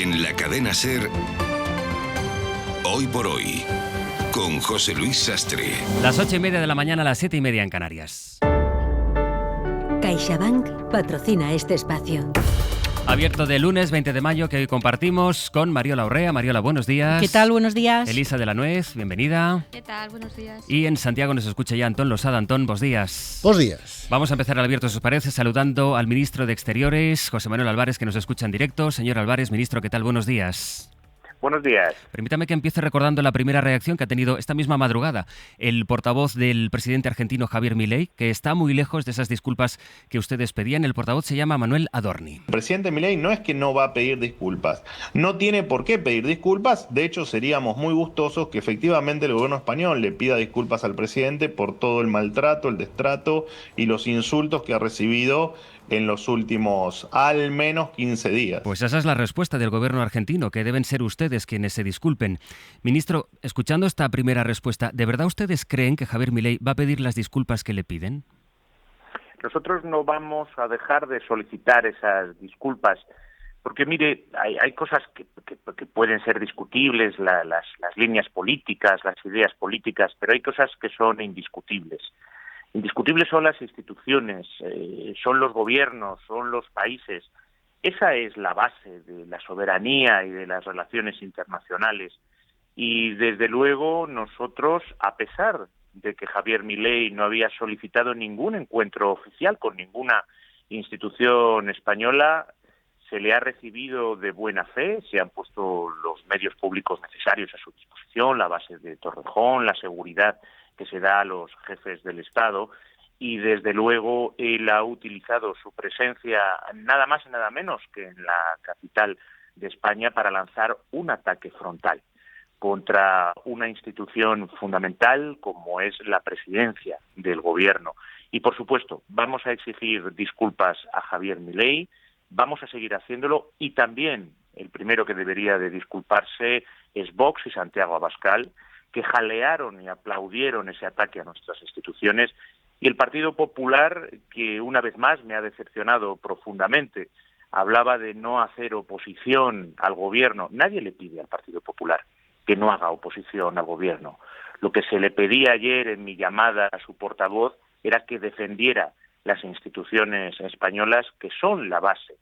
En la cadena SER, Hoy por Hoy, con José Luis Sastre. Las 8:30 de la mañana, las 7:30 en Canarias. CaixaBank patrocina este espacio. Abierto de lunes 20 de mayo, que hoy compartimos con Mariola Urrea. Mariola, buenos días. ¿Qué tal? Buenos días. Elisa de la Nuez, bienvenida. ¿Qué tal? Buenos días. Y en Santiago nos escucha ya Antón Losada. Antón, buenos días. Buenos días. Vamos a empezar el abierto, si os parece, saludando al ministro de Exteriores, José Manuel Álvarez, que nos escucha en directo. Señor Álvarez, ministro, ¿qué tal? Buenos días. Buenos días. Permítame que empiece recordando la primera reacción que ha tenido esta misma madrugada el portavoz del presidente argentino Javier Milei, que está muy lejos de esas disculpas que ustedes pedían. El portavoz se llama Manuel Adorni. El presidente Milei no es que no va a pedir disculpas, no tiene por qué pedir disculpas. De hecho, seríamos muy gustosos que efectivamente el gobierno español le pida disculpas al presidente por todo el maltrato, el destrato y los insultos que ha recibido en los últimos al menos 15 días. Pues esa es la respuesta del gobierno argentino, que deben ser ustedes quienes se disculpen. Ministro, escuchando esta primera respuesta, ¿de verdad ustedes creen que Javier Milei va a pedir las disculpas que le piden? Nosotros no vamos a dejar de solicitar esas disculpas, porque mire, hay cosas que pueden ser discutibles, las líneas políticas, las ideas políticas, pero hay cosas que son indiscutibles. Indiscutibles son las instituciones, son los gobiernos, son los países. Esa es la base de la soberanía y de las relaciones internacionales. Y desde luego nosotros, a pesar de que Javier Milei no había solicitado ningún encuentro oficial con ninguna institución española, se le ha recibido de buena fe, se han puesto los medios públicos necesarios a su disposición, la base de Torrejón, la seguridad que se da a los jefes del Estado, y desde luego él ha utilizado su presencia nada más y nada menos que en la capital de España para lanzar un ataque frontal contra una institución fundamental como es la presidencia del gobierno. Y por supuesto, vamos a exigir disculpas a Javier Milei, vamos a seguir haciéndolo, y también el primero que debería de disculparse es Vox y Santiago Abascal, que jalearon y aplaudieron ese ataque a nuestras instituciones, y el Partido Popular, que una vez más me ha decepcionado profundamente. Hablaba de no hacer oposición al gobierno. Nadie le pide al Partido Popular que no haga oposición al gobierno. Lo que se le pedía ayer en mi llamada a su portavoz era que defendiera las instituciones españolas, que son la base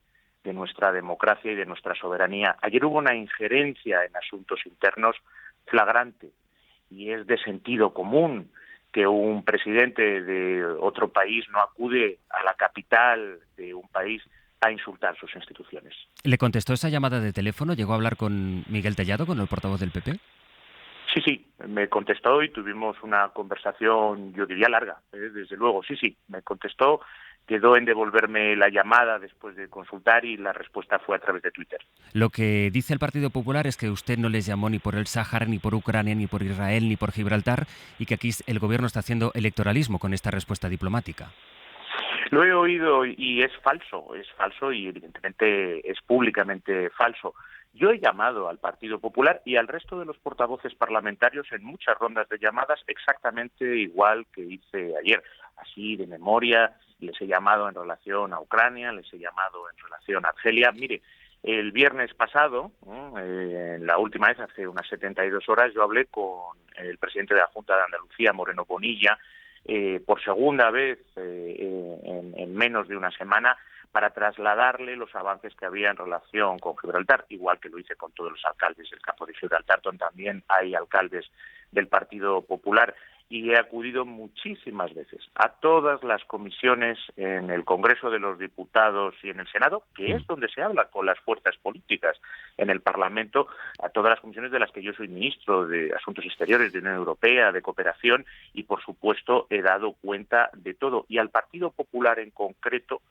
de nuestra democracia y de nuestra soberanía. Ayer hubo una injerencia en asuntos internos flagrante, y es de sentido común que un presidente de otro país no acude a la capital de un país a insultar sus instituciones. ¿Le contestó esa llamada de teléfono? ¿Llegó a hablar con Miguel Tellado, con el portavoz del PP? Sí, me contestó y tuvimos una conversación, yo diría larga, desde luego, sí, me contestó. Quedó en devolverme la llamada después de consultar y la respuesta fue a través de Twitter. Lo que dice el Partido Popular es que usted no les llamó ni por el Sáhara, ni por Ucrania, ni por Israel, ni por Gibraltar, y que aquí el gobierno está haciendo electoralismo con esta respuesta diplomática. Lo he oído y es falso y evidentemente es públicamente falso. Yo he llamado al Partido Popular y al resto de los portavoces parlamentarios en muchas rondas de llamadas exactamente igual que hice ayer, así de memoria. Les he llamado en relación a Ucrania, les he llamado en relación a Argelia. Mire, el viernes pasado, la última vez, hace unas 72 horas, yo hablé con el presidente de la Junta de Andalucía, Moreno Bonilla, por segunda vez en menos de una semana, para trasladarle los avances que había en relación con Gibraltar, igual que lo hice con todos los alcaldes del campo de Gibraltar, donde también hay alcaldes del Partido Popular. Y he acudido muchísimas veces a todas las comisiones en el Congreso de los Diputados y en el Senado, que es donde se habla con las fuerzas políticas en el Parlamento, a todas las comisiones de las que yo soy ministro, de Asuntos Exteriores, de Unión Europea, de Cooperación, y por supuesto he dado cuenta de todo. Y al Partido Popular en concreto,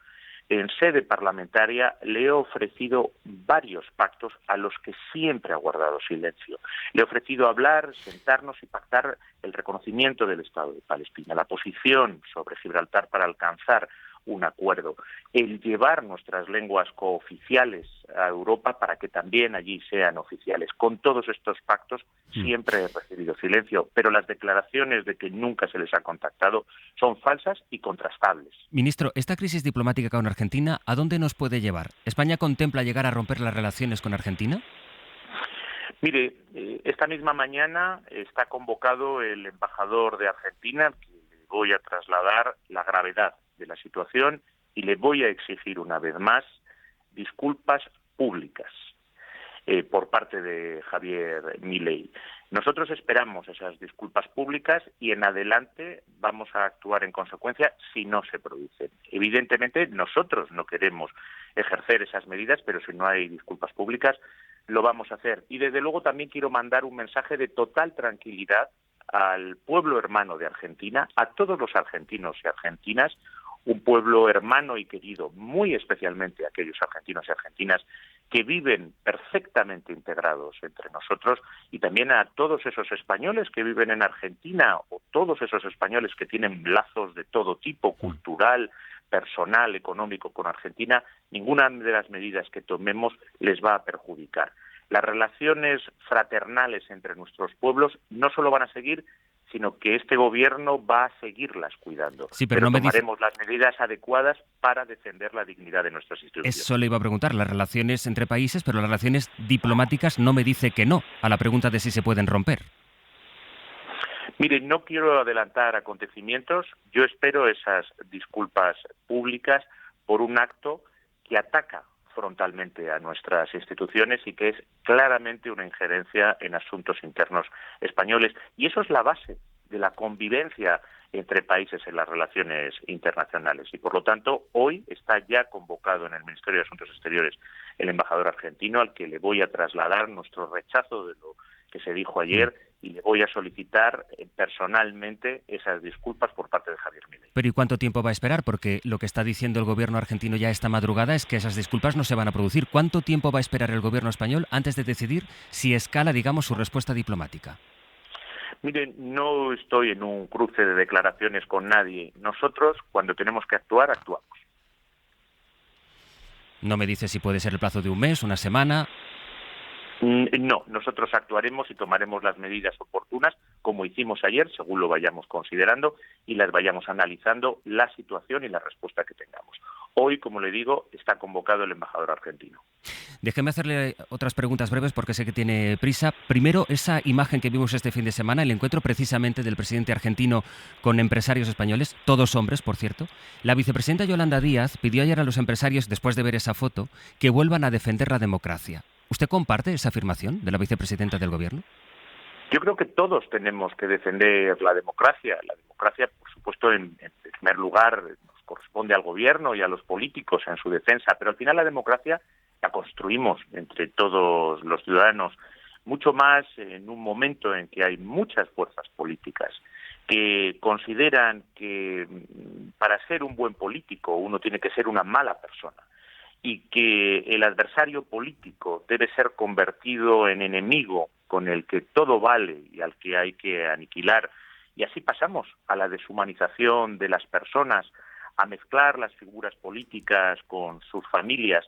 en sede parlamentaria, le he ofrecido varios pactos a los que siempre ha guardado silencio. Le he ofrecido hablar, sentarnos y pactar el reconocimiento del Estado de Palestina, la posición sobre Gibraltar para alcanzar un acuerdo, el llevar nuestras lenguas cooficiales a Europa para que también allí sean oficiales. Con todos estos pactos siempre he recibido silencio, pero las declaraciones de que nunca se les ha contactado son falsas y contrastables. Ministro, esta crisis diplomática con Argentina, ¿a dónde nos puede llevar? ¿España contempla llegar a romper las relaciones con Argentina? Mire, esta misma mañana está convocado el embajador de Argentina, al que le voy a trasladar la gravedad de la situación y le voy a exigir una vez más disculpas públicas por parte de Javier Milei. Nosotros esperamos esas disculpas públicas y en adelante vamos a actuar en consecuencia si no se producen. Evidentemente nosotros no queremos ejercer esas medidas, pero si no hay disculpas públicas lo vamos a hacer. Y desde luego también quiero mandar un mensaje de total tranquilidad al pueblo hermano de Argentina, a todos los argentinos y argentinas, un pueblo hermano y querido, muy especialmente a aquellos argentinos y argentinas que viven perfectamente integrados entre nosotros, y también a todos esos españoles que viven en Argentina o todos esos españoles que tienen lazos de todo tipo, cultural, personal, económico con Argentina. Ninguna de las medidas que tomemos les va a perjudicar. Las relaciones fraternales entre nuestros pueblos no solo van a seguir, sino que este gobierno va a seguirlas cuidando. Sí, pero no me tomaremos las medidas adecuadas para defender la dignidad de nuestras instituciones. Eso le iba a preguntar, las relaciones entre países, pero las relaciones diplomáticas no me dice que no a la pregunta de si se pueden romper. Mire, no quiero adelantar acontecimientos. Yo espero esas disculpas públicas por un acto que ataca frontalmente a nuestras instituciones y que es claramente una injerencia en asuntos internos españoles. Y eso es la base de la convivencia entre países en las relaciones internacionales. Y por lo tanto, hoy está ya convocado en el Ministerio de Asuntos Exteriores el embajador argentino, al que le voy a trasladar nuestro rechazo de lo que se dijo ayer, y le voy a solicitar personalmente esas disculpas por parte de Javier Milei. Pero ¿y cuánto tiempo va a esperar? Porque lo que está diciendo el gobierno argentino ya esta madrugada es que esas disculpas no se van a producir. ¿Cuánto tiempo va a esperar el gobierno español antes de decidir si escala, digamos, su respuesta diplomática? Miren, no estoy en un cruce de declaraciones con nadie. Nosotros, cuando tenemos que actuar, actuamos. No me dice si puede ser el plazo de un mes, una semana. No, nosotros actuaremos y tomaremos las medidas oportunas, como hicimos ayer, según lo vayamos considerando, y las vayamos analizando la situación y la respuesta que tengamos. Hoy, como le digo, está convocado el embajador argentino. Déjeme hacerle otras preguntas breves porque sé que tiene prisa. Primero, esa imagen que vimos este fin de semana, el encuentro precisamente del presidente argentino con empresarios españoles, todos hombres, por cierto. La vicepresidenta Yolanda Díaz pidió ayer a los empresarios, después de ver esa foto, que vuelvan a defender la democracia. ¿Usted comparte esa afirmación de la vicepresidenta del Gobierno? Yo creo que todos tenemos que defender la democracia. La democracia, por supuesto, en primer lugar, nos corresponde al Gobierno y a los políticos en su defensa, pero al final la democracia la construimos entre todos los ciudadanos, mucho más en un momento en que hay muchas fuerzas políticas que consideran que para ser un buen político uno tiene que ser una mala persona, y que el adversario político debe ser convertido en enemigo con el que todo vale y al que hay que aniquilar. Y así pasamos a la deshumanización de las personas, a mezclar las figuras políticas con sus familias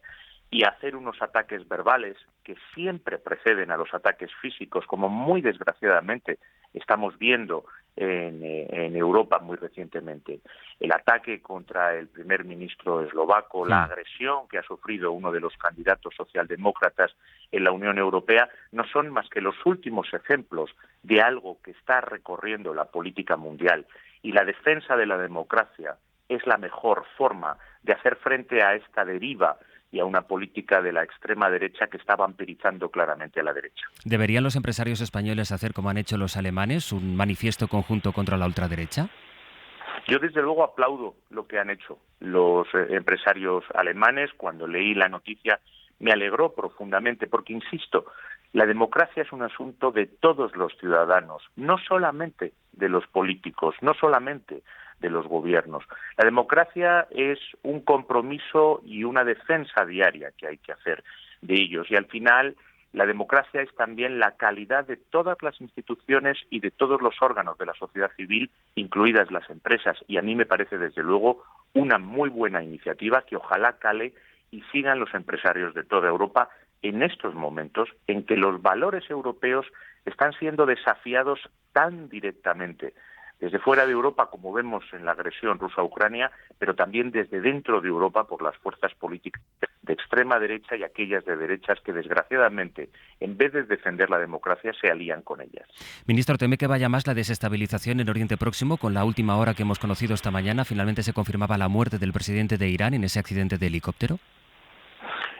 y a hacer unos ataques verbales que siempre preceden a los ataques físicos, como muy desgraciadamente estamos viendo en Europa muy recientemente. El ataque contra el primer ministro eslovaco, la agresión que ha sufrido uno de los candidatos socialdemócratas en la Unión Europea, no son más que los últimos ejemplos de algo que está recorriendo la política mundial. Y la defensa de la democracia es la mejor forma de hacer frente a esta deriva y a una política de la extrema derecha que está vampirizando claramente a la derecha. ¿Deberían los empresarios españoles hacer como han hecho los alemanes, un manifiesto conjunto contra la ultraderecha? Yo desde luego aplaudo lo que han hecho los empresarios alemanes. Cuando leí la noticia me alegró profundamente porque, insisto, la democracia es un asunto de todos los ciudadanos, no solamente de los políticos, no solamente de los gobiernos. La democracia es un compromiso y una defensa diaria que hay que hacer de ellos. Y al final, la democracia es también la calidad de todas las instituciones y de todos los órganos de la sociedad civil, incluidas las empresas. Y a mí me parece, desde luego, una muy buena iniciativa que ojalá cale y sigan los empresarios de toda Europa en estos momentos en que los valores europeos están siendo desafiados tan directamente desde fuera de Europa, como vemos en la agresión rusa a Ucrania, pero también desde dentro de Europa por las fuerzas políticas de extrema derecha y aquellas de derechas que, desgraciadamente, en vez de defender la democracia, se alían con ellas. Ministro, ¿teme que vaya más la desestabilización en Oriente Próximo? Con la última hora que hemos conocido esta mañana, finalmente se confirmaba la muerte del presidente de Irán en ese accidente de helicóptero.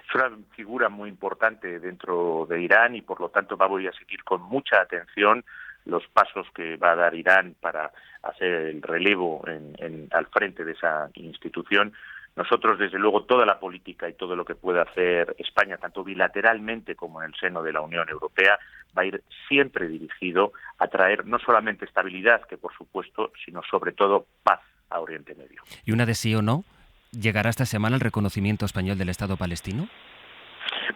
Es una figura muy importante dentro de Irán y, por lo tanto, voy a seguir con mucha atención los pasos que va a dar Irán para hacer el relevo al frente de esa institución. Nosotros, desde luego, toda la política y todo lo que pueda hacer España, tanto bilateralmente como en el seno de la Unión Europea, va a ir siempre dirigido a traer no solamente estabilidad, que por supuesto, sino sobre todo paz a Oriente Medio. ¿Y una de sí o no? ¿Llegará esta semana el reconocimiento español del Estado palestino?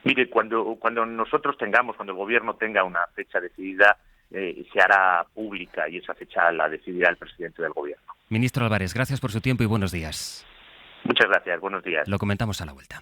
Mire, cuando nosotros cuando el Gobierno tenga una fecha decidida, se hará pública y esa fecha la decidirá el presidente del Gobierno. Ministro Álvarez, gracias por su tiempo y buenos días. Muchas gracias, buenos días. Lo comentamos a la vuelta.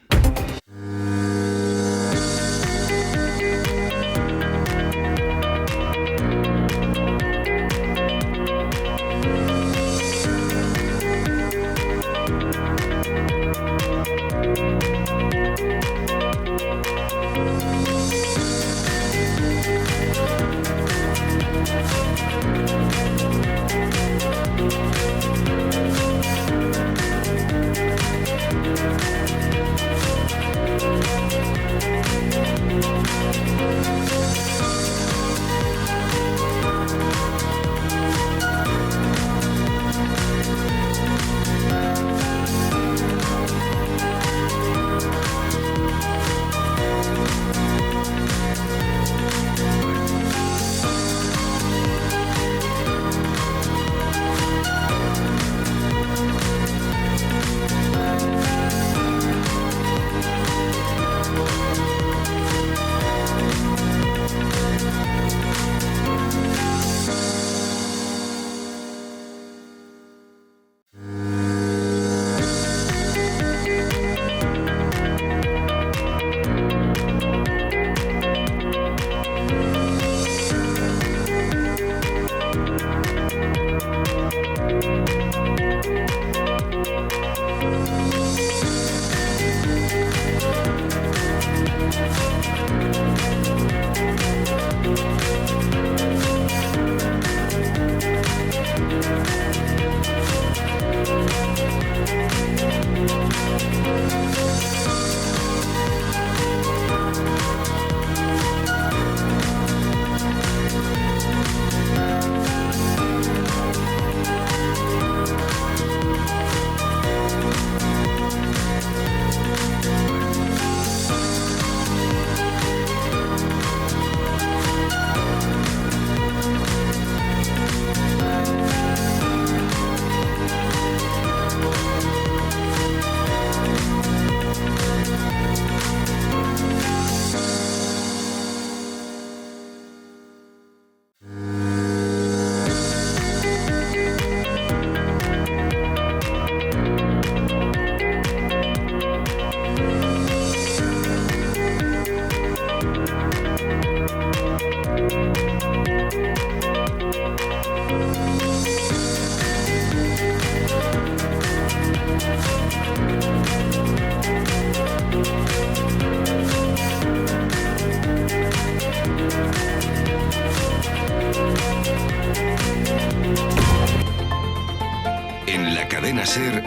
En la cadena SER,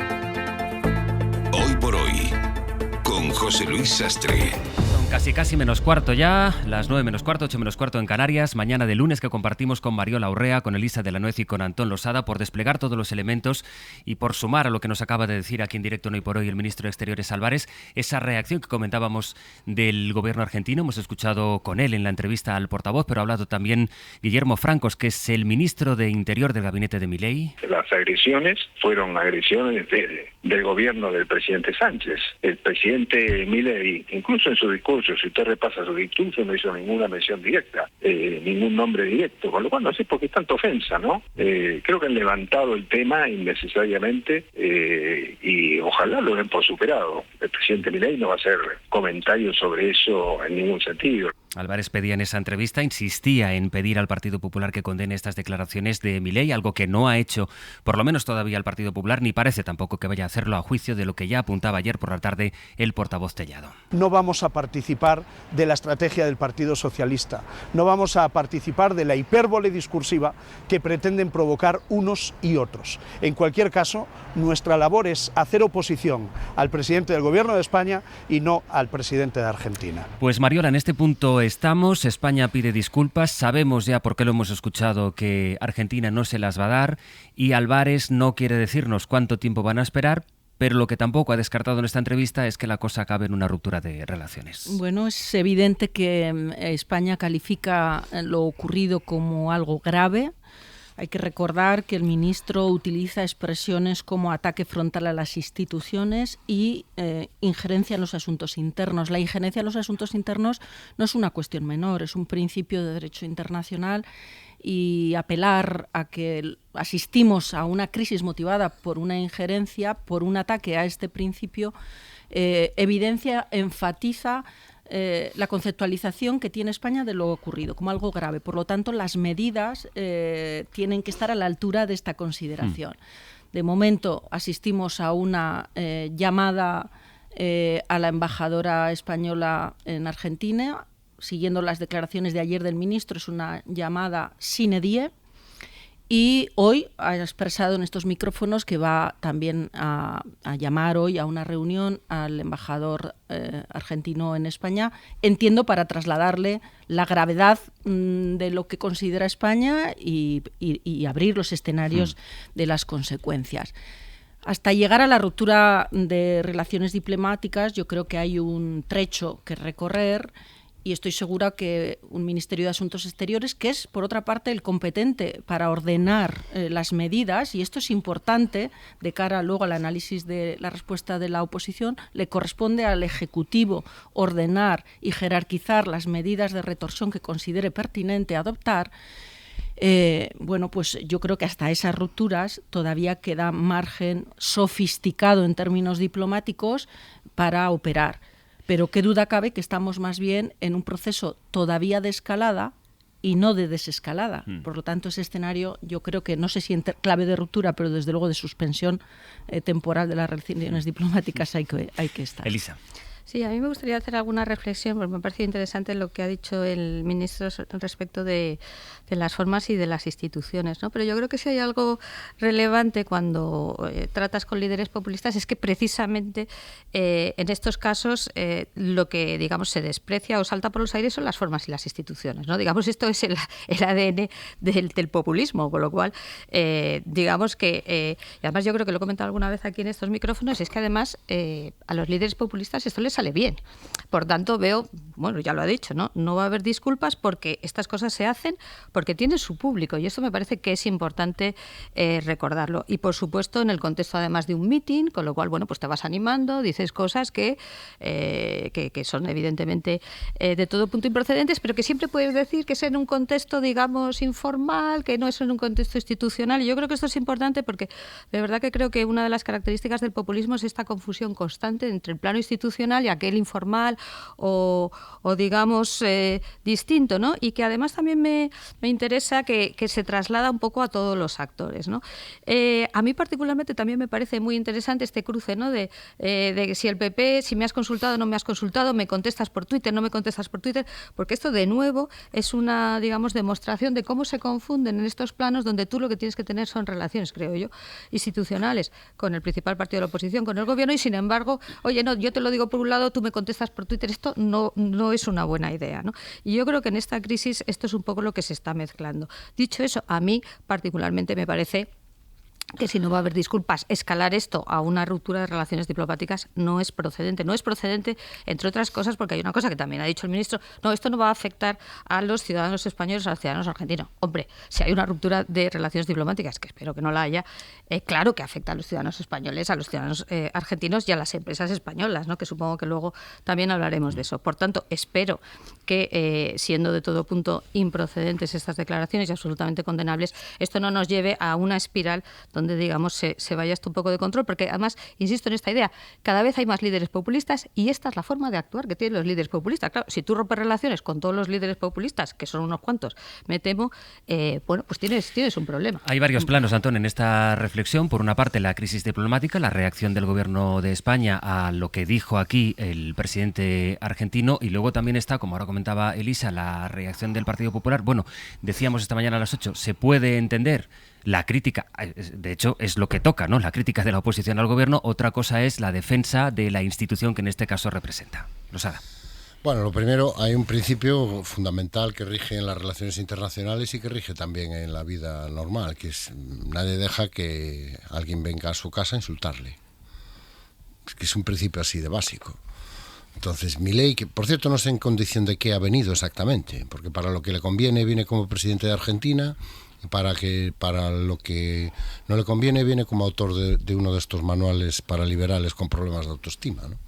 Hoy por Hoy, con José Luis Sastre. Son casi menos cuarto ya, las 9 menos cuarto, 8 menos cuarto en Canarias, mañana de lunes que compartimos con Mariola Urrea, con Elisa de la Nuez y con Antón Losada por desplegar todos los elementos y por sumar a lo que nos acaba de decir aquí en directo en Hoy por Hoy el ministro de Exteriores Álvarez, esa reacción que comentábamos del gobierno argentino. Hemos escuchado con él en la entrevista al portavoz, pero ha hablado también Guillermo Francos, que es el ministro de Interior del gabinete de Milei. Las agresiones fueron agresiones del gobierno del presidente Sánchez. El presidente Milei, incluso en su discurso discurso, si usted repasa su discurso, no hizo ninguna mención directa, ningún nombre directo, con lo cual no sé por qué tanta ofensa, ¿no? Creo que han levantado el tema innecesariamente y ojalá lo den por superado. El presidente Milei no va a hacer comentarios sobre eso en ningún sentido. Álvarez pedía en esa entrevista, insistía en pedir al Partido Popular que condene estas declaraciones de Milei, algo que no ha hecho, por lo menos todavía el Partido Popular, ni parece tampoco que vaya a hacerlo a juicio de lo que ya apuntaba ayer por la tarde el portavoz Tellado. No vamos a participar de la estrategia del Partido Socialista, no vamos a participar de la hipérbole discursiva que pretenden provocar unos y otros. En cualquier caso, nuestra labor es hacer oposición al presidente del Gobierno de España y no al presidente de Argentina. Pues Mariola, en este punto estamos. España pide disculpas, sabemos ya por qué lo hemos escuchado que Argentina no se las va a dar y Álvarez no quiere decirnos cuánto tiempo van a esperar, pero lo que tampoco ha descartado en esta entrevista es que la cosa acabe en una ruptura de relaciones. Bueno, es evidente que España califica lo ocurrido como algo grave. Hay que recordar que el ministro utiliza expresiones como ataque frontal a las instituciones y injerencia en los asuntos internos. La injerencia en los asuntos internos no es una cuestión menor, es un principio de derecho internacional y apelar a que asistimos a una crisis motivada por una injerencia, por un ataque a este principio, evidencia, enfatiza la conceptualización que tiene España de lo ocurrido como algo grave. Por lo tanto, las medidas tienen que estar a la altura de esta consideración. De momento asistimos a una llamada a la embajadora española en Argentina, siguiendo las declaraciones de ayer del ministro, es una llamada sine die. Y hoy ha expresado en estos micrófonos que va también a llamar hoy a una reunión al embajador argentino en España, entiendo para trasladarle la gravedad de lo que considera España y abrir los escenarios de las consecuencias. Hasta llegar a la ruptura de relaciones diplomáticas, yo creo que hay un trecho que recorrer. Y estoy segura que un Ministerio de Asuntos Exteriores, que es, por otra parte, el competente para ordenar las medidas, y esto es importante de cara luego al análisis de la respuesta de la oposición, le corresponde al Ejecutivo ordenar y jerarquizar las medidas de retorsión que considere pertinente adoptar. Bueno, pues yo creo que hasta esas rupturas todavía queda margen sofisticado en términos diplomáticos para operar. Pero qué duda cabe que estamos más bien en un proceso todavía de escalada y no de desescalada. Por lo tanto, ese escenario yo creo que no sé si en clave de ruptura, pero desde luego de suspensión temporal de las relaciones diplomáticas hay que estar. Elisa. Sí, a mí me gustaría hacer alguna reflexión, porque me ha parecido interesante lo que ha dicho el ministro respecto de las formas y de las instituciones, ¿no? Pero yo creo que si hay algo relevante cuando tratas con líderes populistas es que precisamente en estos casos lo que, digamos, se desprecia o salta por los aires son las formas y las instituciones, ¿no? Digamos, esto es el ADN del populismo, con lo cual, digamos que, y además yo creo que lo he comentado alguna vez aquí en estos micrófonos, es que además a los líderes populistas esto les sale bien. Por tanto, veo, bueno, ya lo ha dicho, ¿no? No va a haber disculpas porque estas cosas se hacen porque tienen su público y esto me parece que es importante recordarlo. Y por supuesto en el contexto además de un meeting, con lo cual, bueno, pues te vas animando, dices cosas que son evidentemente de todo punto improcedentes, pero que siempre puedes decir que es en un contexto, digamos, informal, que no es en un contexto institucional. Y yo creo que esto es importante porque de verdad que creo que una de las características del populismo es esta confusión constante entre el plano institucional y aquel informal o digamos, distinto, ¿no? Y que además también me interesa que se traslada un poco a todos los actores, ¿no? A mí particularmente también me parece muy interesante este cruce, ¿no? De si el PP, si me has consultado o no me has consultado, me contestas por Twitter, no me contestas por Twitter, porque esto de nuevo es una, digamos, demostración de cómo se confunden en estos planos donde tú lo que tienes que tener son relaciones, creo yo, institucionales con el principal partido de la oposición, con el gobierno, y sin embargo, oye, no, yo te lo digo por un lado, tú me contestas por Twitter, esto no es una buena idea, ¿no? Y yo creo que en esta crisis esto es un poco lo que se está mezclando. Dicho eso, a mí particularmente me parece que si no va a haber disculpas, escalar esto a una ruptura de relaciones diplomáticas no es procedente. No es procedente, entre otras cosas, porque hay una cosa que también ha dicho el ministro: no, esto no va a afectar a los ciudadanos españoles, a los ciudadanos argentinos. Hombre, si hay una ruptura de relaciones diplomáticas, que espero que no la haya, claro que afecta a los ciudadanos españoles, a los ciudadanos argentinos y a las empresas españolas, ¿no? Que supongo que luego también hablaremos de eso. Por tanto, espero que, siendo de todo punto improcedentes estas declaraciones y absolutamente condenables, esto no nos lleve a una espiral donde, digamos, se vaya esto un poco de control, porque además, insisto en esta idea, cada vez hay más líderes populistas y esta es la forma de actuar que tienen los líderes populistas. Claro, si tú rompes relaciones con todos los líderes populistas, que son unos cuantos, me temo, bueno, pues tienes un problema. Hay varios planos, Antón, en esta reflexión. Por una parte, la crisis diplomática, la reacción del gobierno de España a lo que dijo aquí el presidente argentino, y luego también está, como ahora comentaba Elisa, la reacción del Partido Popular. Bueno, decíamos esta mañana a las 8, se puede entender la crítica, de hecho es lo que toca, ¿no? La crítica de la oposición al gobierno. Otra cosa es la defensa de la institución que en este caso representa. Losada. Bueno, lo primero, hay un principio fundamental que rige en las relaciones internacionales y que rige también en la vida normal, que es: nadie deja que alguien venga a su casa a insultarle. Es que es un principio así de básico. Entonces, Milei, que por cierto no sé en condición de qué ha venido exactamente, porque para lo que le conviene viene como presidente de Argentina, y para lo que no le conviene viene como autor de uno de estos manuales para liberales con problemas de autoestima, ¿no?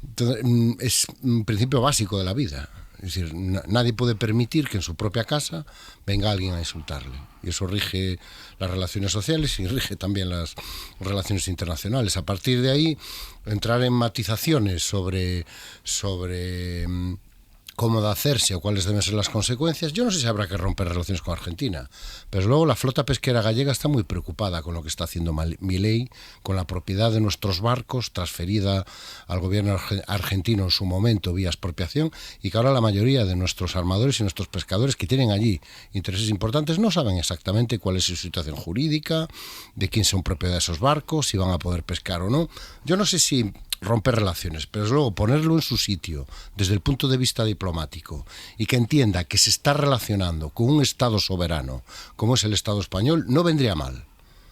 Entonces, es un principio básico de la vida. Es decir, nadie puede permitir que en su propia casa venga alguien a insultarle. Y eso rige las relaciones sociales y rige también las relaciones internacionales. A partir de ahí, entrar en matizaciones sobre cómo de hacerse o cuáles deben ser las consecuencias. Yo no sé si habrá que romper relaciones con Argentina, pero luego la flota pesquera gallega está muy preocupada con lo que está haciendo Milei, con la propiedad de nuestros barcos transferida al gobierno argentino en su momento vía expropiación, y que ahora la mayoría de nuestros armadores y nuestros pescadores, que tienen allí intereses importantes, no saben exactamente cuál es su situación jurídica, de quién son propiedad de esos barcos, si van a poder pescar o no. Yo no sé si romper relaciones, pero luego ponerlo en su sitio desde el punto de vista diplomático y que entienda que se está relacionando con un Estado soberano como es el Estado español, no vendría mal,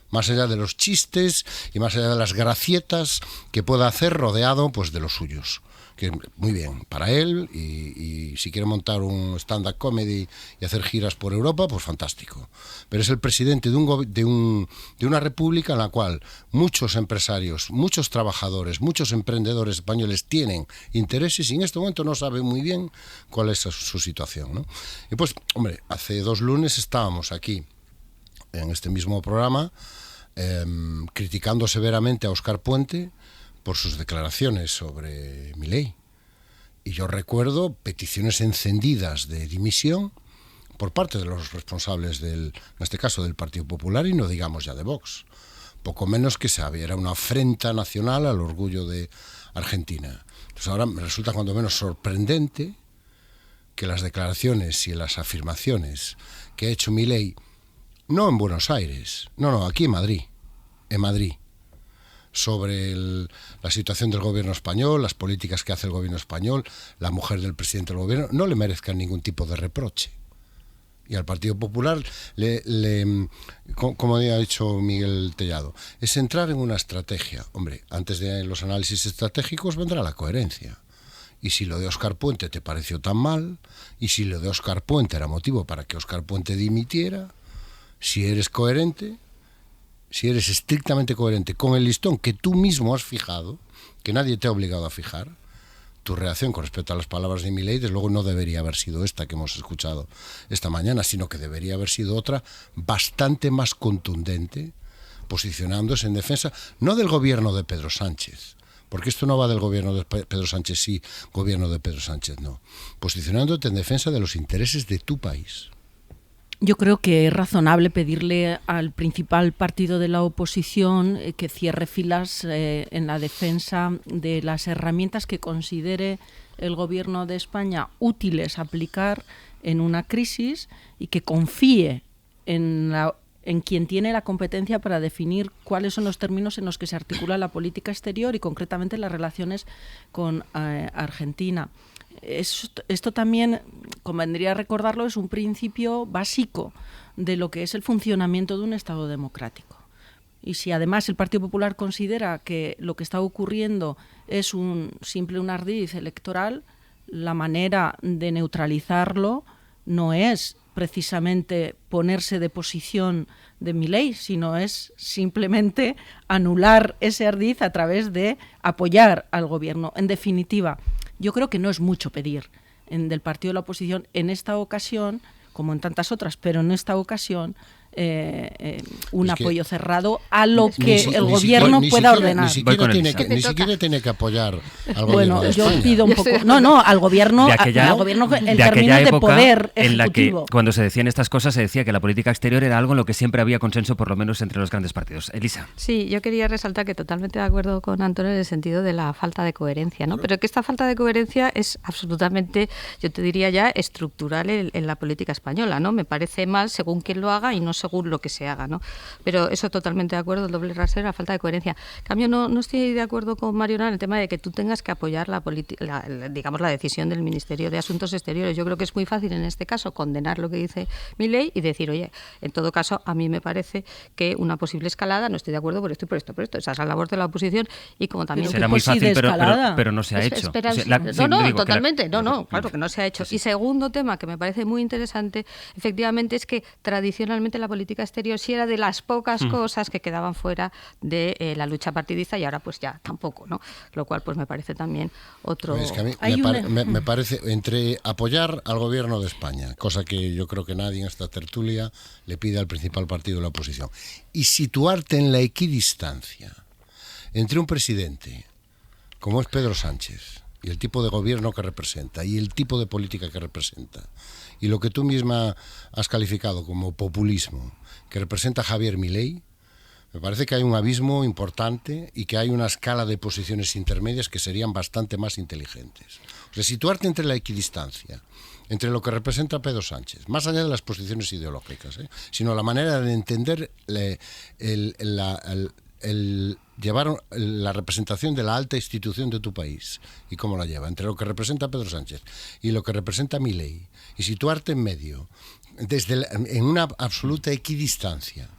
más allá de los chistes y más allá de las gracietas que pueda hacer rodeado pues de los suyos, que muy bien para él, y si quiere montar un stand-up comedy y hacer giras por Europa, pues fantástico. Pero es el presidente de una república en la cual muchos empresarios, muchos trabajadores, muchos emprendedores españoles tienen intereses y en este momento no sabe muy bien cuál es su situación, ¿no? Y pues, hombre, hace 2 lunes estábamos aquí en este mismo programa criticando severamente a Óscar Puente por sus declaraciones sobre Milei. Y yo recuerdo peticiones encendidas de dimisión por parte de los responsables en este caso del Partido Popular, y no digamos ya de Vox. Poco menos que era una afrenta nacional al orgullo de Argentina. Entonces ahora me resulta cuando menos sorprendente que las declaraciones y las afirmaciones que ha hecho Milei, no en Buenos Aires, no, aquí en Madrid, sobre la situación del gobierno español, las políticas que hace el gobierno español, la mujer del presidente del gobierno, no le merezcan ningún tipo de reproche. Y al Partido Popular, como ha dicho Miguel Tellado, es entrar en una estrategia. Hombre, antes de los análisis estratégicos vendrá la coherencia. Y si lo de Óscar Puente te pareció tan mal, y si lo de Óscar Puente era motivo para que Óscar Puente dimitiera, si eres coherente, si eres estrictamente coherente con el listón que tú mismo has fijado, que nadie te ha obligado a fijar, tu reacción con respecto a las palabras de Milei, desde luego no debería haber sido esta que hemos escuchado esta mañana, sino que debería haber sido otra bastante más contundente, posicionándose en defensa, no del gobierno de Pedro Sánchez, porque esto no va del gobierno de Pedro Sánchez, sí, gobierno de Pedro Sánchez, no, posicionándote en defensa de los intereses de tu país. Yo creo que es razonable pedirle al principal partido de la oposición que cierre filas en la defensa de las herramientas que considere el Gobierno de España útiles a aplicar en una crisis y que confíe en quien tiene la competencia para definir cuáles son los términos en los que se articula la política exterior y concretamente las relaciones con Argentina. Esto también, convendría recordarlo, es un principio básico de lo que es el funcionamiento de un Estado democrático. y si además el Partido Popular considera que lo que está ocurriendo es un ardid electoral, la manera de neutralizarlo no es precisamente ponerse de posición de Milei, sino es simplemente anular ese ardid a través de apoyar al gobierno. En definitiva, yo creo que no es mucho pedir del partido de la oposición en esta ocasión, como en tantas otras, pero en esta ocasión un apoyo cerrado a lo que el gobierno pueda ordenar. Ni siquiera tiene que apoyar al gobierno. Bueno, de yo España. pido un poco. No, al gobierno en términos de poder ejecutivo. En la que, cuando se decían estas cosas, se decía que la política exterior era algo en lo que siempre había consenso, por lo menos entre los grandes partidos. Elisa. Sí, yo quería resaltar que totalmente de acuerdo con Antonio en el sentido de la falta de coherencia, ¿no? Pero que esta falta de coherencia es absolutamente, yo te diría ya, estructural en la política española, ¿no? Me parece mal según quien lo haga y no según lo que se haga, ¿no? Pero eso totalmente de acuerdo, el doble rasero, la falta de coherencia. En cambio, no estoy de acuerdo con Mariona en el tema de que tú tengas que apoyar la decisión del Ministerio de Asuntos Exteriores. Yo creo que es muy fácil en este caso condenar lo que dice Milei y decir, oye, en todo caso, a mí me parece que una posible escalada, no estoy de acuerdo por esto y por esto, por esto. Esa es la labor de la oposición y como también... Será muy fácil, pero no se ha hecho. Totalmente. Claro que no se ha hecho. Y segundo tema que me parece muy interesante, efectivamente, es que tradicionalmente la política exterior sí era de las pocas cosas que quedaban fuera de la lucha partidista y ahora pues ya tampoco, ¿no? Lo cual pues me parece también otro... Es que a mí me parece, entre apoyar al gobierno de España, cosa que yo creo que nadie en esta tertulia le pide al principal partido de la oposición, y situarte en la equidistancia entre un presidente como es Pedro Sánchez y el tipo de gobierno que representa y el tipo de política que representa y lo que tú misma has calificado como populismo que representa Javier Milei, me parece que hay un abismo importante y que hay una escala de posiciones intermedias que serían bastante más inteligentes. O sea, situarte entre la equidistancia, entre lo que representa Pedro Sánchez, más allá de las posiciones ideológicas, sino la manera de entender llevar la representación de la alta institución de tu país y cómo la lleva, entre lo que representa Pedro Sánchez y lo que representa Milei, y situarte en medio, en una absoluta equidistancia.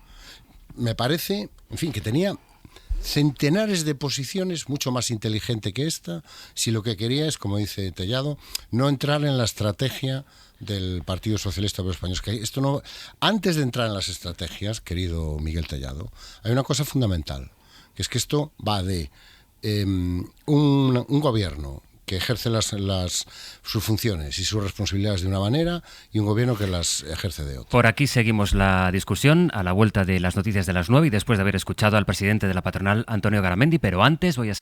Me parece, en fin, que tenía centenares de posiciones mucho más inteligente que esta, si lo que quería es, como dice Tellado, no entrar en la estrategia del Partido Socialista Obrero Español. Que esto no, antes de entrar en las estrategias, querido Miguel Tellado, hay una cosa fundamental, que es que esto va de un gobierno que ejerce sus funciones y sus responsabilidades de una manera y un gobierno que las ejerce de otra. Por aquí seguimos la discusión a la vuelta de las noticias de las 9 y después de haber escuchado al presidente de la patronal, Antonio Garamendi, pero antes voy a...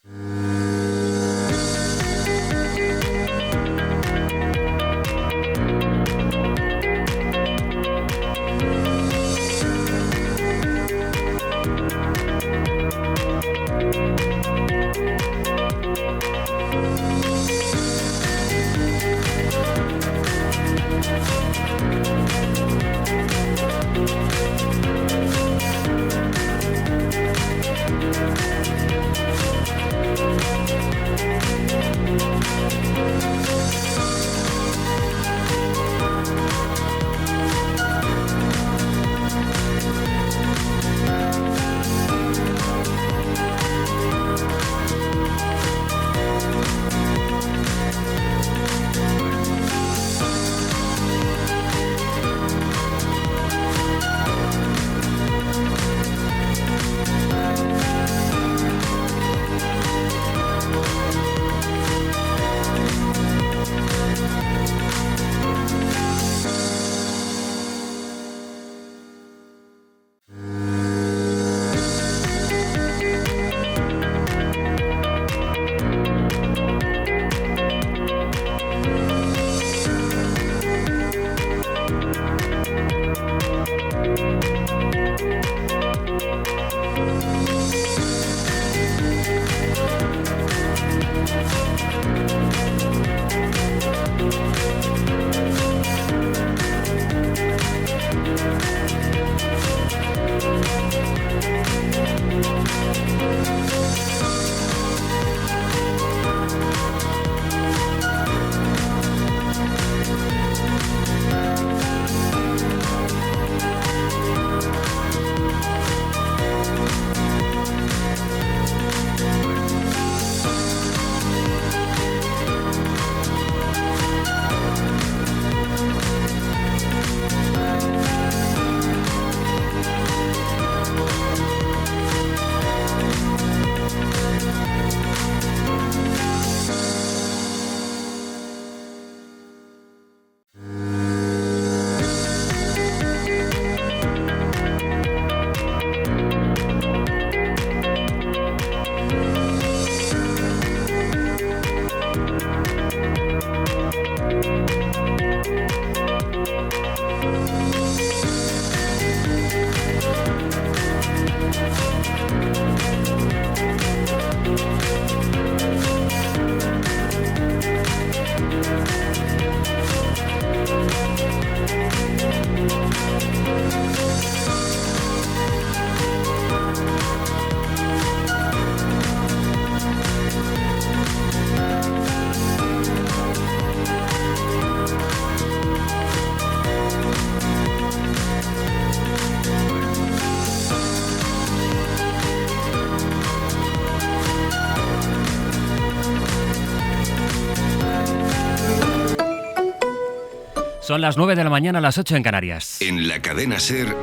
Son las 9 de la mañana, las 8 en Canarias. En la cadena SER,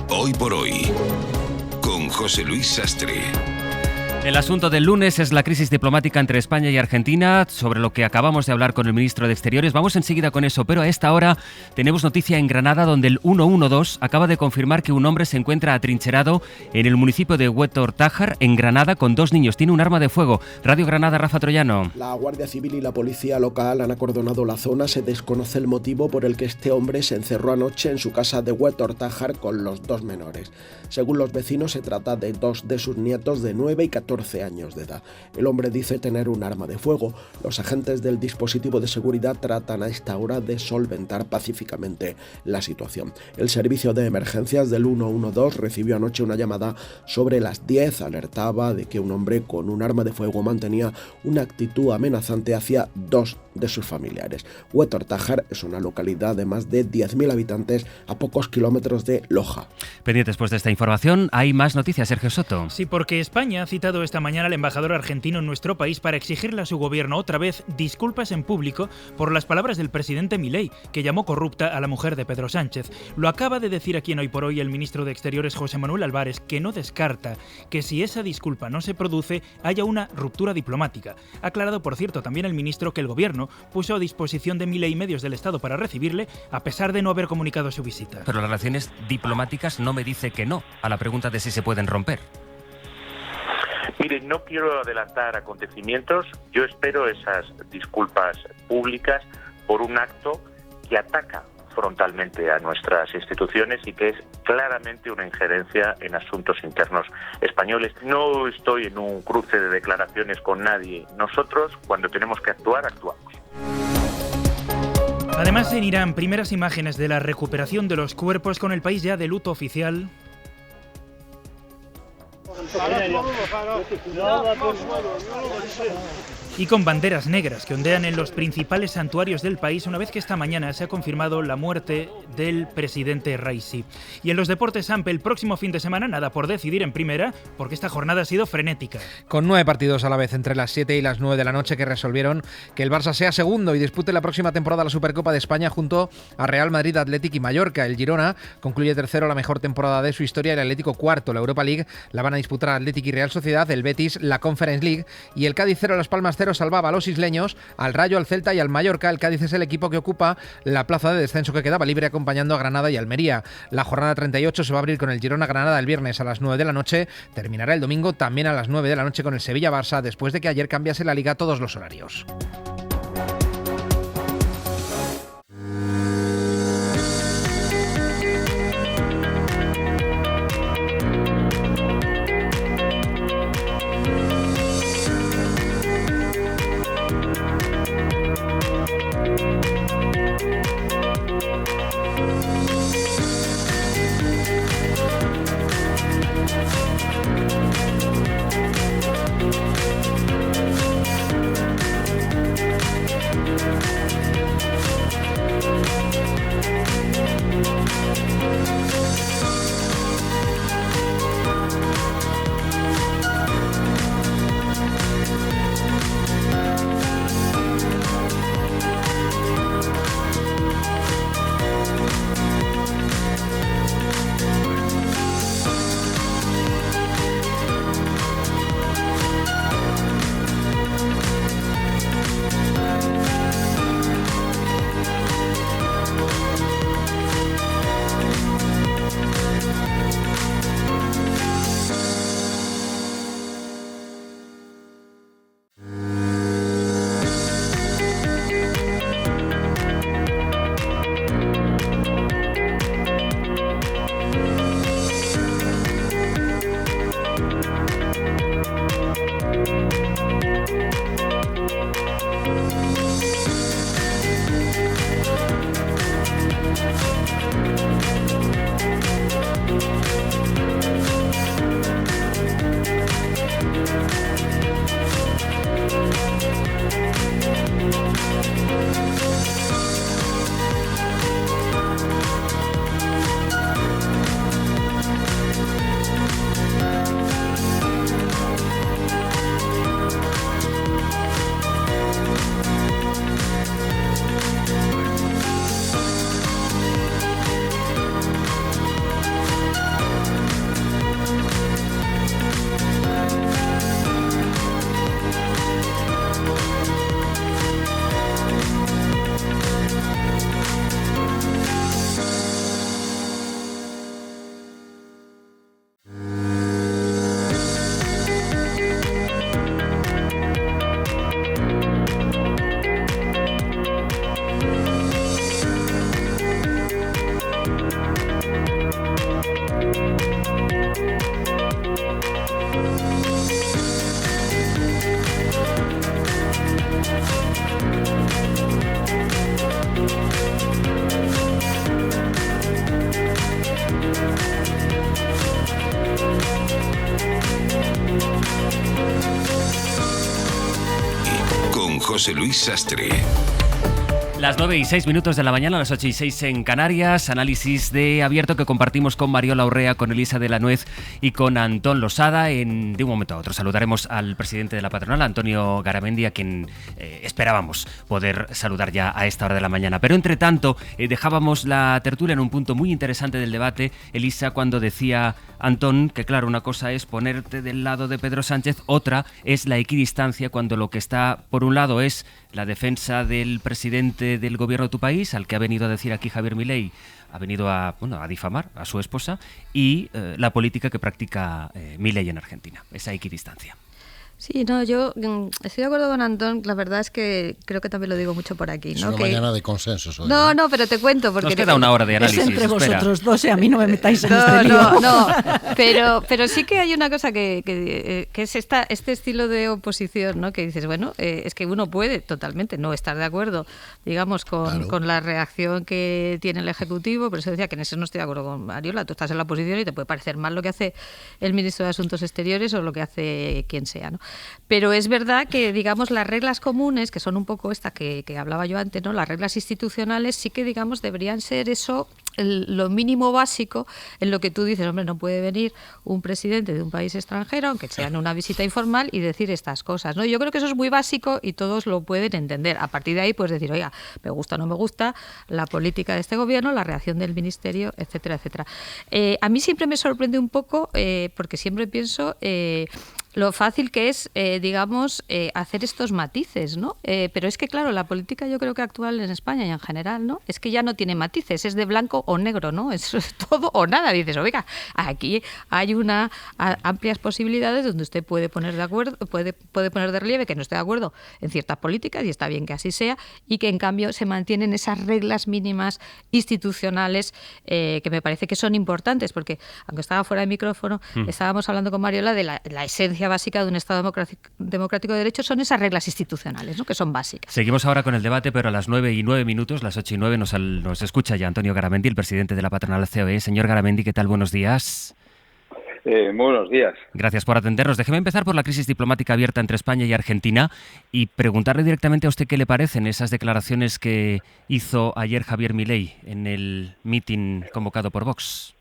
Hoy por Hoy, con José Luis Sastre. El asunto del lunes es la crisis diplomática entre España y Argentina, sobre lo que acabamos de hablar con el ministro de Exteriores. Vamos enseguida con eso, pero a esta hora tenemos noticia en Granada, donde el 112 acaba de confirmar que un hombre se encuentra atrincherado en el municipio de Huetor Tájar, en Granada, con 2 niños. Tiene un arma de fuego. Radio Granada, Rafa Troyano. La Guardia Civil y la policía local han acordonado la zona. Se desconoce el motivo por el que este hombre se encerró anoche en su casa de Huetor Tájar con los 2 menores. Según los vecinos, se trata de 2 de sus nietos de 9 y 14 años de edad. El hombre dice tener un arma de fuego. Los agentes del dispositivo de seguridad tratan a esta hora de solventar pacíficamente la situación. El servicio de emergencias del 112 recibió anoche una llamada sobre las 10. Alertaba de que un hombre con un arma de fuego mantenía una actitud amenazante hacia 2 de sus familiares. Huetor Tájar es una localidad de más de 10.000 habitantes a pocos kilómetros de Loja. Pendientes después de esta información, hay más noticias, Sergio Soto. Sí, porque España ha citado esta mañana al embajador argentino en nuestro país para exigirle a su gobierno otra vez disculpas en público por las palabras del presidente Milei, que llamó corrupta a la mujer de Pedro Sánchez. Lo acaba de decir aquí en Hoy por Hoy el ministro de Exteriores, José Manuel Álvarez, que no descarta que si esa disculpa no se produce, haya una ruptura diplomática. Ha aclarado, por cierto, también el ministro que el gobierno puso a disposición de Milei medios del Estado para recibirle, a pesar de no haber comunicado su visita. Pero las relaciones diplomáticas no me dice que no a la pregunta de si se pueden romper. Mire, no quiero adelantar acontecimientos. Yo espero esas disculpas públicas por un acto que ataca frontalmente a nuestras instituciones y que es claramente una injerencia en asuntos internos españoles. No estoy en un cruce de declaraciones con nadie. Nosotros, cuando tenemos que actuar, actuamos. Además, en Irán, primeras imágenes de la recuperación de los cuerpos con el país ya de luto oficial. Y con banderas negras que ondean en los principales santuarios del país una vez que esta mañana se ha confirmado la muerte del presidente Raisi. Y en los deportes, Ampe, el próximo fin de semana nada por decidir en primera, porque esta jornada ha sido frenética. Con 9 partidos a la vez entre las 7 y las 9 de la noche que resolvieron que el Barça sea segundo y dispute la próxima temporada la Supercopa de España junto a Real Madrid, Athletic y Mallorca. El Girona concluye tercero, la mejor temporada de su historia, el Atlético cuarto. La Europa League la van a disputar Athletic y Real Sociedad, el Betis la Conference League y el Cádiz 0, Las Palmas 0 salvaba a los isleños, al Rayo, al Celta y al Mallorca. El Cádiz es el equipo que ocupa la plaza de descenso que quedaba libre acompañando a Granada y Almería. La jornada 38 se va a abrir con el Girona-Granada el viernes a las 9 de la noche, terminará el domingo también a las 9 de la noche con el Sevilla-Barça después de que ayer cambiase la Liga todos los horarios. Con José Luis Sastre. Las 9:06 de la mañana, las 8:06 en Canarias. Análisis de Abierto que compartimos con Mariola Urrea, con Elisa de la Nuez y con Antón Losada. De un momento a otro saludaremos al presidente de la patronal, Antonio Garamendi, a quien esperábamos poder saludar ya a esta hora de la mañana. Pero entre tanto, dejábamos la tertulia en un punto muy interesante del debate, Elisa, cuando decía Antón que, claro, una cosa es ponerte del lado de Pedro Sánchez, otra es la equidistancia cuando lo que está, por un lado, es la defensa del presidente del gobierno de tu país, al que ha venido a decir aquí Javier Milei, ha venido a difamar a su esposa, y la política que practica Milei en Argentina, esa equidistancia. Sí, no, yo estoy de acuerdo con Antón. La verdad es que creo que también lo digo mucho por aquí, ¿no? Es una mañana de consensos hoy. No, pero te cuento porque nos queda una hora de análisis. Es entre espera. vosotros dos, a mí no me metáis en este lío. No, pero sí que hay una cosa que es este estilo de oposición, ¿no? Que dices, bueno, es que uno puede totalmente no estar de acuerdo, digamos, con la reacción que tiene el Ejecutivo. Por eso decía que en eso no estoy de acuerdo con Mariola. Tú estás en la oposición y te puede parecer mal lo que hace el ministro de Asuntos Exteriores o lo que hace quien sea, ¿no? Pero es verdad que, digamos, las reglas comunes, que son un poco estas que hablaba yo antes, ¿no? Las reglas institucionales sí que, digamos, deberían ser eso, lo mínimo básico en lo que tú dices, hombre, no puede venir un presidente de un país extranjero, aunque sea en una visita informal, y decir estas cosas, ¿no? Yo creo que eso es muy básico y todos lo pueden entender. A partir de ahí, pues decir, oiga, me gusta o no me gusta la política de este gobierno, la reacción del ministerio, etcétera, etcétera. A mí siempre me sorprende un poco, porque siempre pienso lo fácil que es, digamos, hacer estos matices, ¿no? Pero es que, claro, la política yo creo que actual en España y en general, ¿no? Es que ya no tiene matices, es de blanco o negro, ¿no? Es todo o nada. Dices, oiga, aquí hay amplias posibilidades donde usted puede poner de acuerdo, puede poner de relieve que no esté de acuerdo en ciertas políticas, y está bien que así sea, y que en cambio se mantienen esas reglas mínimas institucionales que me parece que son importantes, porque aunque estaba fuera de micrófono, estábamos hablando con Mariola de la esencia básica de un Estado democrático de derecho, son esas reglas institucionales, ¿no? Que son básicas. Seguimos ahora con el debate, pero a las 9:09, las 8:09, nos escucha ya Antonio Garamendi, el presidente de la patronal COE. Señor Garamendi, ¿qué tal? Buenos días. Buenos días. Gracias por atendernos. Déjeme empezar por la crisis diplomática abierta entre España y Argentina y preguntarle directamente a usted qué le parecen esas declaraciones que hizo ayer Javier Milei en el mitin convocado por Vox.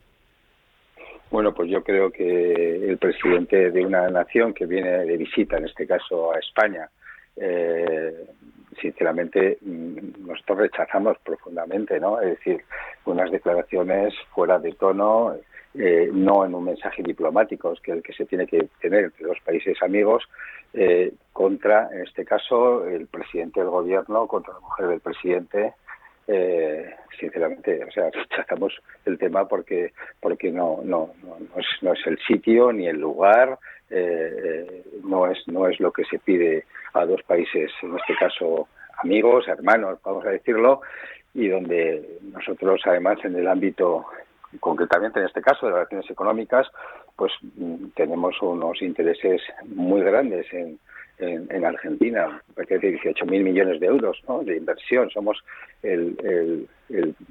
Bueno, pues yo creo que el presidente de una nación que viene de visita, en este caso a España, sinceramente nosotros rechazamos profundamente, ¿no? Es decir, unas declaraciones fuera de tono, no en un mensaje diplomático, es que el que se tiene que tener entre dos países amigos, contra, en este caso, el presidente del gobierno, contra la mujer del presidente. Sinceramente, o sea, rechazamos el tema porque no es el sitio ni el lugar, no es lo que se pide a dos países, en este caso amigos, hermanos, vamos a decirlo, y donde nosotros, además, en el ámbito, concretamente en este caso de las relaciones económicas, pues tenemos unos intereses muy grandes en Argentina, cerca de 18.000 millones de euros, ¿no?, de inversión. Somos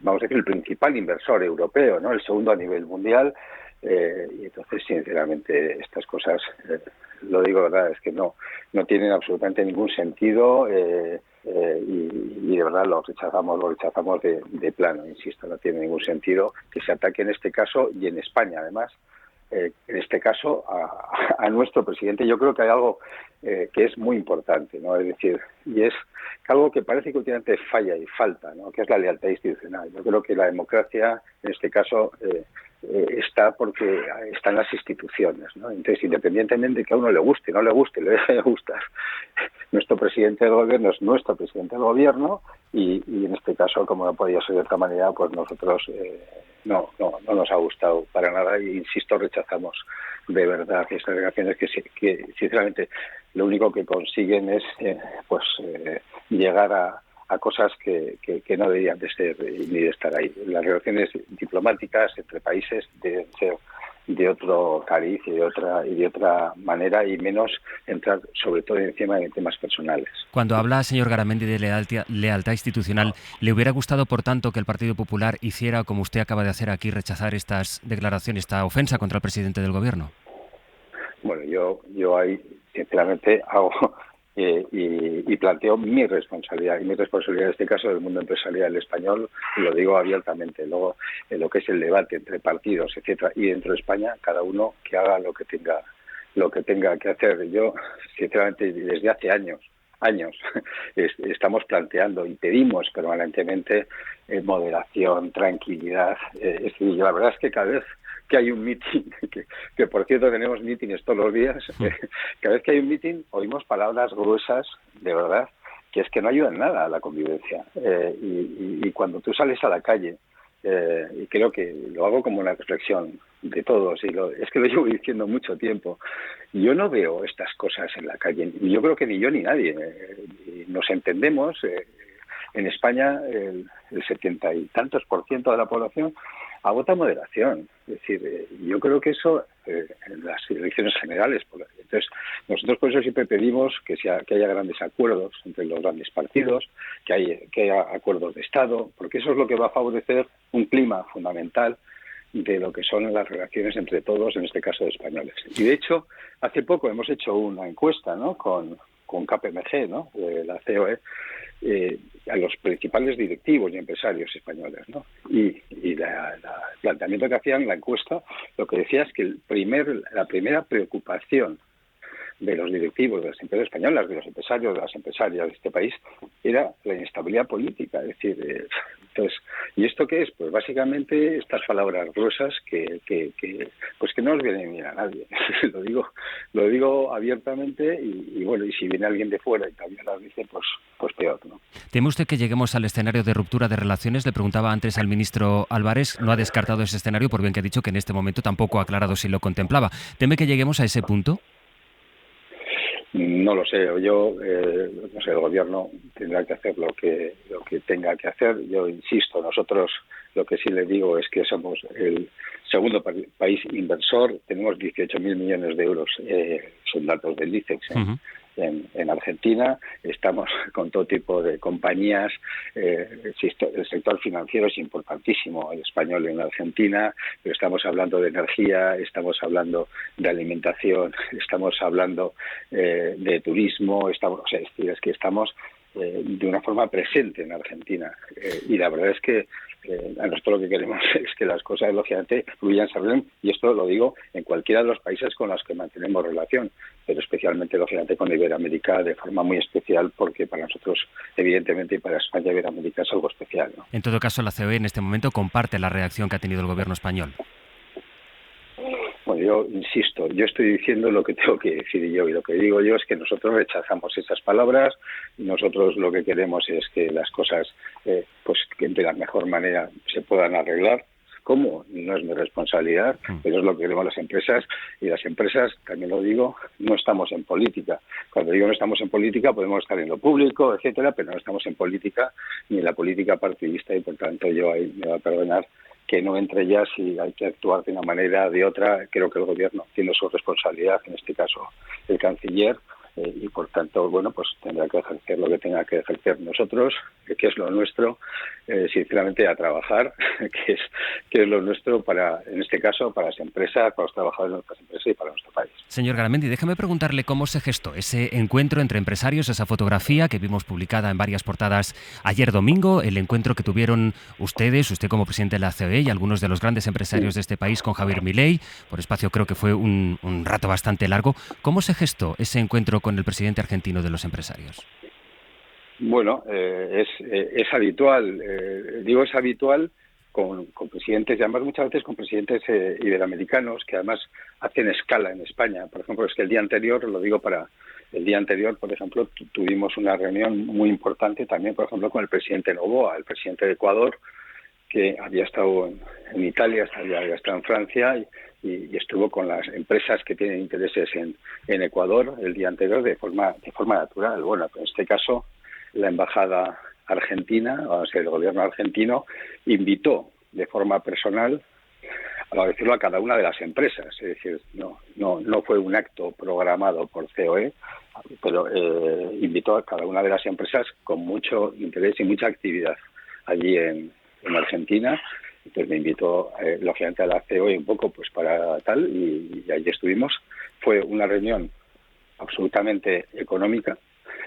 vamos a decir, el principal inversor europeo, ¿no?, el segundo a nivel mundial, y entonces, sinceramente, estas cosas, lo digo, verdad, es que no tienen absolutamente ningún sentido, y de verdad lo rechazamos de plano, insisto, no tiene ningún sentido que se ataque en este caso y en España, además, en este caso a nuestro presidente. Yo creo que hay algo que es muy importante, ¿no? Es decir, y es algo que parece que últimamente falla y falta, ¿no?, que es la lealtad institucional. Yo creo que la democracia, en este caso, está porque están las instituciones, ¿no? Entonces, independientemente de que a uno le guste, no le guste, le deje de gustar, nuestro presidente del gobierno es nuestro presidente del gobierno, y en este caso, como no podía ser de otra manera, pues nosotros no nos ha gustado para nada, y insisto, rechazamos de verdad estas declaraciones que sinceramente lo único que consiguen es llegar a cosas que no deberían de ser ni de estar ahí. Las relaciones diplomáticas entre países deben ser de otro cariz y de otra manera, y menos entrar sobre todo encima de temas personales. Cuando habla, señor Garamendi, de lealtad institucional, ¿le hubiera gustado, por tanto, que el Partido Popular hiciera, como usted acaba de hacer aquí, rechazar estas declaraciones, esta ofensa contra el presidente del Gobierno? Bueno, yo ahí, sinceramente, hago y planteo mi responsabilidad, y mi responsabilidad en este caso del mundo empresarial español, y lo digo abiertamente. Luego, en lo que es el debate entre partidos, etcétera, y dentro de España, cada uno que haga lo que tenga que hacer. Yo, sinceramente, desde hace años estamos planteando y pedimos permanentemente moderación, tranquilidad. La verdad es que cada vez que hay un mitin, que por cierto tenemos mítines todos los días, cada vez que hay un mitin oímos palabras gruesas, de verdad, que es que no ayudan nada a la convivencia. Y cuando tú sales a la calle, y creo que lo hago como una reflexión de todos, es que lo llevo diciendo mucho tiempo, yo no veo estas cosas en la calle, y yo creo que ni yo ni nadie. Nos entendemos. En España el 70 y tantos % de la población agota moderación. Es decir, yo creo que eso en las elecciones generales. Entonces, nosotros por eso siempre pedimos que haya grandes acuerdos entre los grandes partidos, que haya acuerdos de Estado, porque eso es lo que va a favorecer un clima fundamental de lo que son las relaciones entre todos, en este caso de españoles. Y de hecho, hace poco hemos hecho una encuesta, ¿no?, con KPMG, ¿no?, de la COE, a los principales directivos y empresarios españoles, ¿no? Y el planteamiento que hacían en la encuesta, lo que decía es que la primera preocupación de los directivos de las empresas españolas, de los empresarios, de las empresarias de este país, era la inestabilidad política. Es decir, entonces, ¿y esto qué es? Pues básicamente estas palabras gruesas que no nos vienen bien a nadie. lo digo abiertamente, y bueno, y si viene alguien de fuera y también las dice, pues peor, ¿no? ¿Teme usted que lleguemos al escenario de ruptura de relaciones? Le preguntaba antes al ministro Álvarez, no ha descartado ese escenario, por bien que ha dicho que en este momento tampoco ha aclarado si lo contemplaba. ¿Teme que lleguemos a ese punto? No lo sé. Yo, no sé, el gobierno tendrá que hacer lo que tenga que hacer. Yo insisto, nosotros lo que sí le digo es que somos el segundo país inversor. Tenemos 18.000 millones de euros, son datos del ICEX, en Argentina. Estamos con todo tipo de compañías. El sector financiero es importantísimo, el español en Argentina, pero estamos hablando de energía, estamos hablando de alimentación, estamos hablando de turismo, es que estamos de una forma presente en Argentina. Y la verdad es que a nosotros lo que queremos es que las cosas, lógicamente, fluyan, se arreglen, y esto lo digo en cualquiera de los países con los que mantenemos relación, pero especialmente, lógicamente, con Iberoamérica de forma muy especial, porque para nosotros, evidentemente, y para España, Iberoamérica es algo especial, ¿no? En todo caso, la COE en este momento comparte la reacción que ha tenido el gobierno español. Bueno, yo insisto, yo estoy diciendo lo que tengo que decir yo, y lo que digo yo es que nosotros rechazamos esas palabras, y nosotros lo que queremos es que las cosas pues que de la mejor manera se puedan arreglar. ¿Cómo? No es mi responsabilidad, pero es lo que queremos las empresas, y las empresas, también lo digo, no estamos en política. Cuando digo no estamos en política, podemos estar en lo público, etcétera, pero no estamos en política, ni en la política partidista, y por tanto yo ahí me va a perdonar que no entre ya si hay que actuar de una manera o de otra. Creo que el gobierno tiene su responsabilidad, en este caso el canciller, y por tanto, bueno, pues tendrá que ejercer lo que tenga que ejercer. Nosotros, que es lo nuestro, sinceramente a trabajar, que es lo nuestro para, en este caso, para las empresas, para los trabajadores de nuestras empresas y para nuestro país. Señor Garamendi, déjame preguntarle cómo se gestó ese encuentro entre empresarios, esa fotografía que vimos publicada en varias portadas ayer domingo, el encuentro que tuvieron usted como presidente de la COE y algunos de los grandes empresarios de este país con Javier Milei. Por espacio creo que fue un rato bastante largo. ¿Cómo se gestó ese encuentro con el presidente argentino de los empresarios? Bueno, es habitual, es habitual con presidentes, y además muchas veces con presidentes iberoamericanos, que además hacen escala en España. Por ejemplo, es que el día anterior, por ejemplo, tuvimos una reunión muy importante también, por ejemplo, con el presidente Noboa, el presidente de Ecuador, que había estado en Italia, había estado en Francia, y estuvo con las empresas que tienen intereses en Ecuador el día anterior de forma natural. Bueno, en este caso, la embajada argentina, o sea, el gobierno argentino, invitó de forma personal decirlo, a cada una de las empresas. Es decir, no fue un acto programado por COE, pero invitó a cada una de las empresas con mucho interés y mucha actividad allí en Argentina. Entonces me invitó, lógicamente, a la COE un poco pues para tal, y allí estuvimos. Fue una reunión absolutamente económica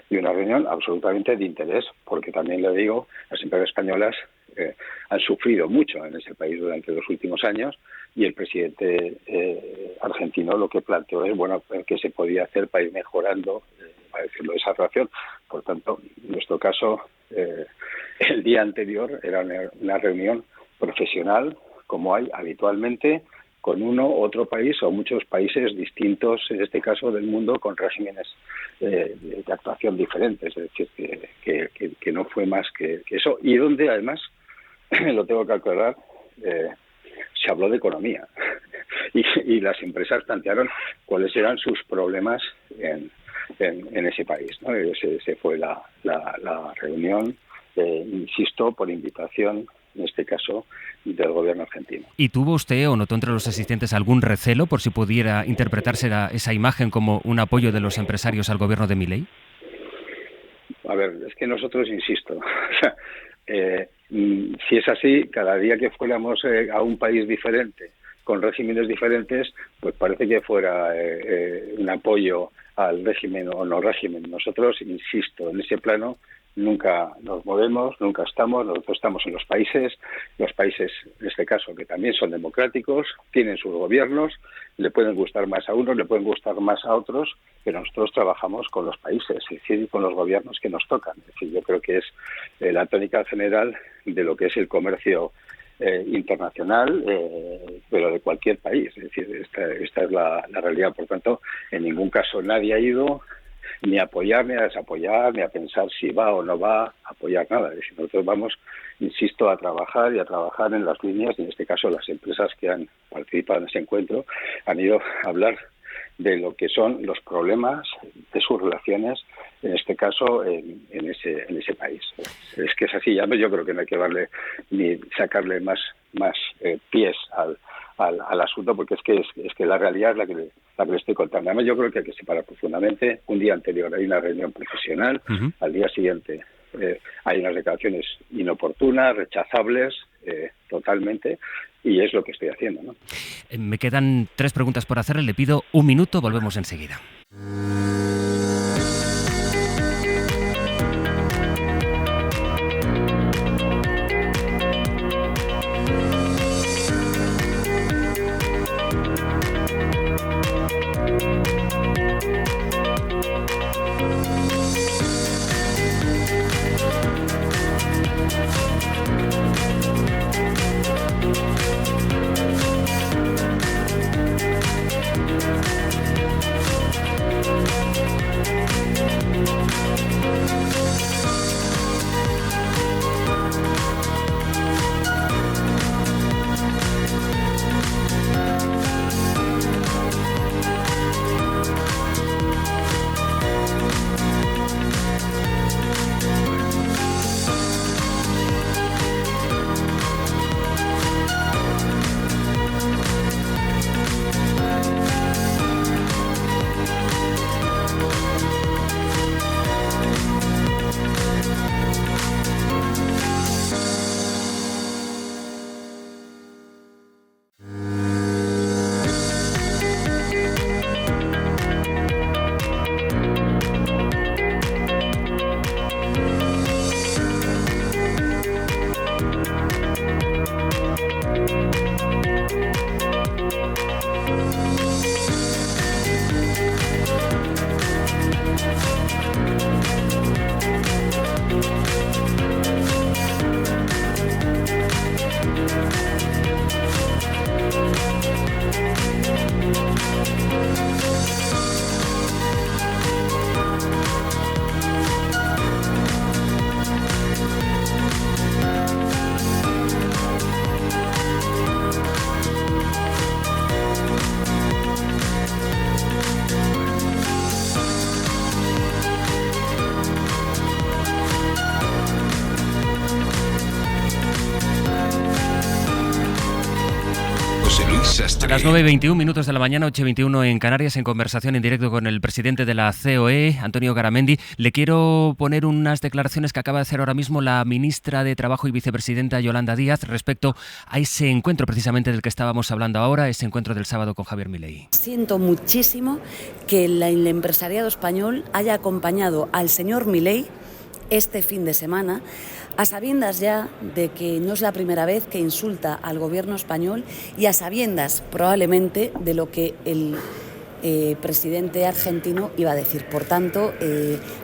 y una reunión absolutamente de interés, porque también le digo, las empresas españolas han sufrido mucho en ese país durante los últimos años, y el presidente argentino lo que planteó es, bueno, qué se podía hacer para ir mejorando, para decirlo, esa relación. Por tanto, en nuestro caso, el día anterior era una reunión profesional, como hay habitualmente, con uno u otro país o muchos países distintos, en este caso del mundo, con regímenes de actuación diferentes. Es decir, que no fue más que eso. Y donde, además, lo tengo que aclarar, se habló de economía. Y las empresas plantearon cuáles eran sus problemas en ese país, ¿no? Ese fue la reunión, insisto, por invitación, en este caso, del gobierno argentino. ¿Y tuvo usted o notó entre los asistentes algún recelo por si pudiera interpretarse esa imagen como un apoyo de los empresarios al gobierno de Milei? A ver, es que nosotros, insisto, si es así, cada día que fuéramos a un país diferente, con regímenes diferentes, pues parece que fuera un apoyo al régimen o no régimen. Nosotros, insisto, en ese plano nunca nos movemos, nunca estamos. Nosotros estamos en los países, en este caso, que también son democráticos, tienen sus gobiernos, le pueden gustar más a unos, le pueden gustar más a otros, pero nosotros trabajamos con los países, es decir, con los gobiernos que nos tocan. Es decir, yo creo que es la tónica general de lo que es el comercio internacional, pero de cualquier país. Es decir, esta es la realidad. Por tanto, en ningún caso nadie ha ido ni a apoyar, ni a desapoyar, ni a pensar si va o no va a apoyar nada. Es decir, nosotros vamos, insisto, a trabajar en las líneas, y en este caso las empresas que han participado en ese encuentro han ido a hablar de lo que son los problemas de sus relaciones, en este caso en ese país. Es que es así. Ya yo creo que no hay que darle ni sacarle más pies al asunto, porque es que la realidad es la que le estoy contando. Además, yo creo que hay que separar profundamente. Un día anterior hay una reunión profesional, al día siguiente hay unas declaraciones inoportunas, rechazables, totalmente, y es lo que estoy haciendo, ¿no? Me quedan 3 preguntas por hacerle. Le pido 1 minuto, volvemos enseguida. Luis Sastre. A las 9:21 minutos de la mañana, 8:21 en Canarias, en conversación en directo con el presidente de la COE, Antonio Garamendi. Le quiero poner unas declaraciones que acaba de hacer ahora mismo la ministra de Trabajo y vicepresidenta Yolanda Díaz respecto a ese encuentro precisamente del que estábamos hablando ahora, ese encuentro del sábado con Javier Milei. Siento muchísimo que el empresariado español haya acompañado al señor Milei este fin de semana, a sabiendas ya de que no es la primera vez que insulta al gobierno español y a sabiendas probablemente de lo que el presidente argentino iba a decir. Por tanto,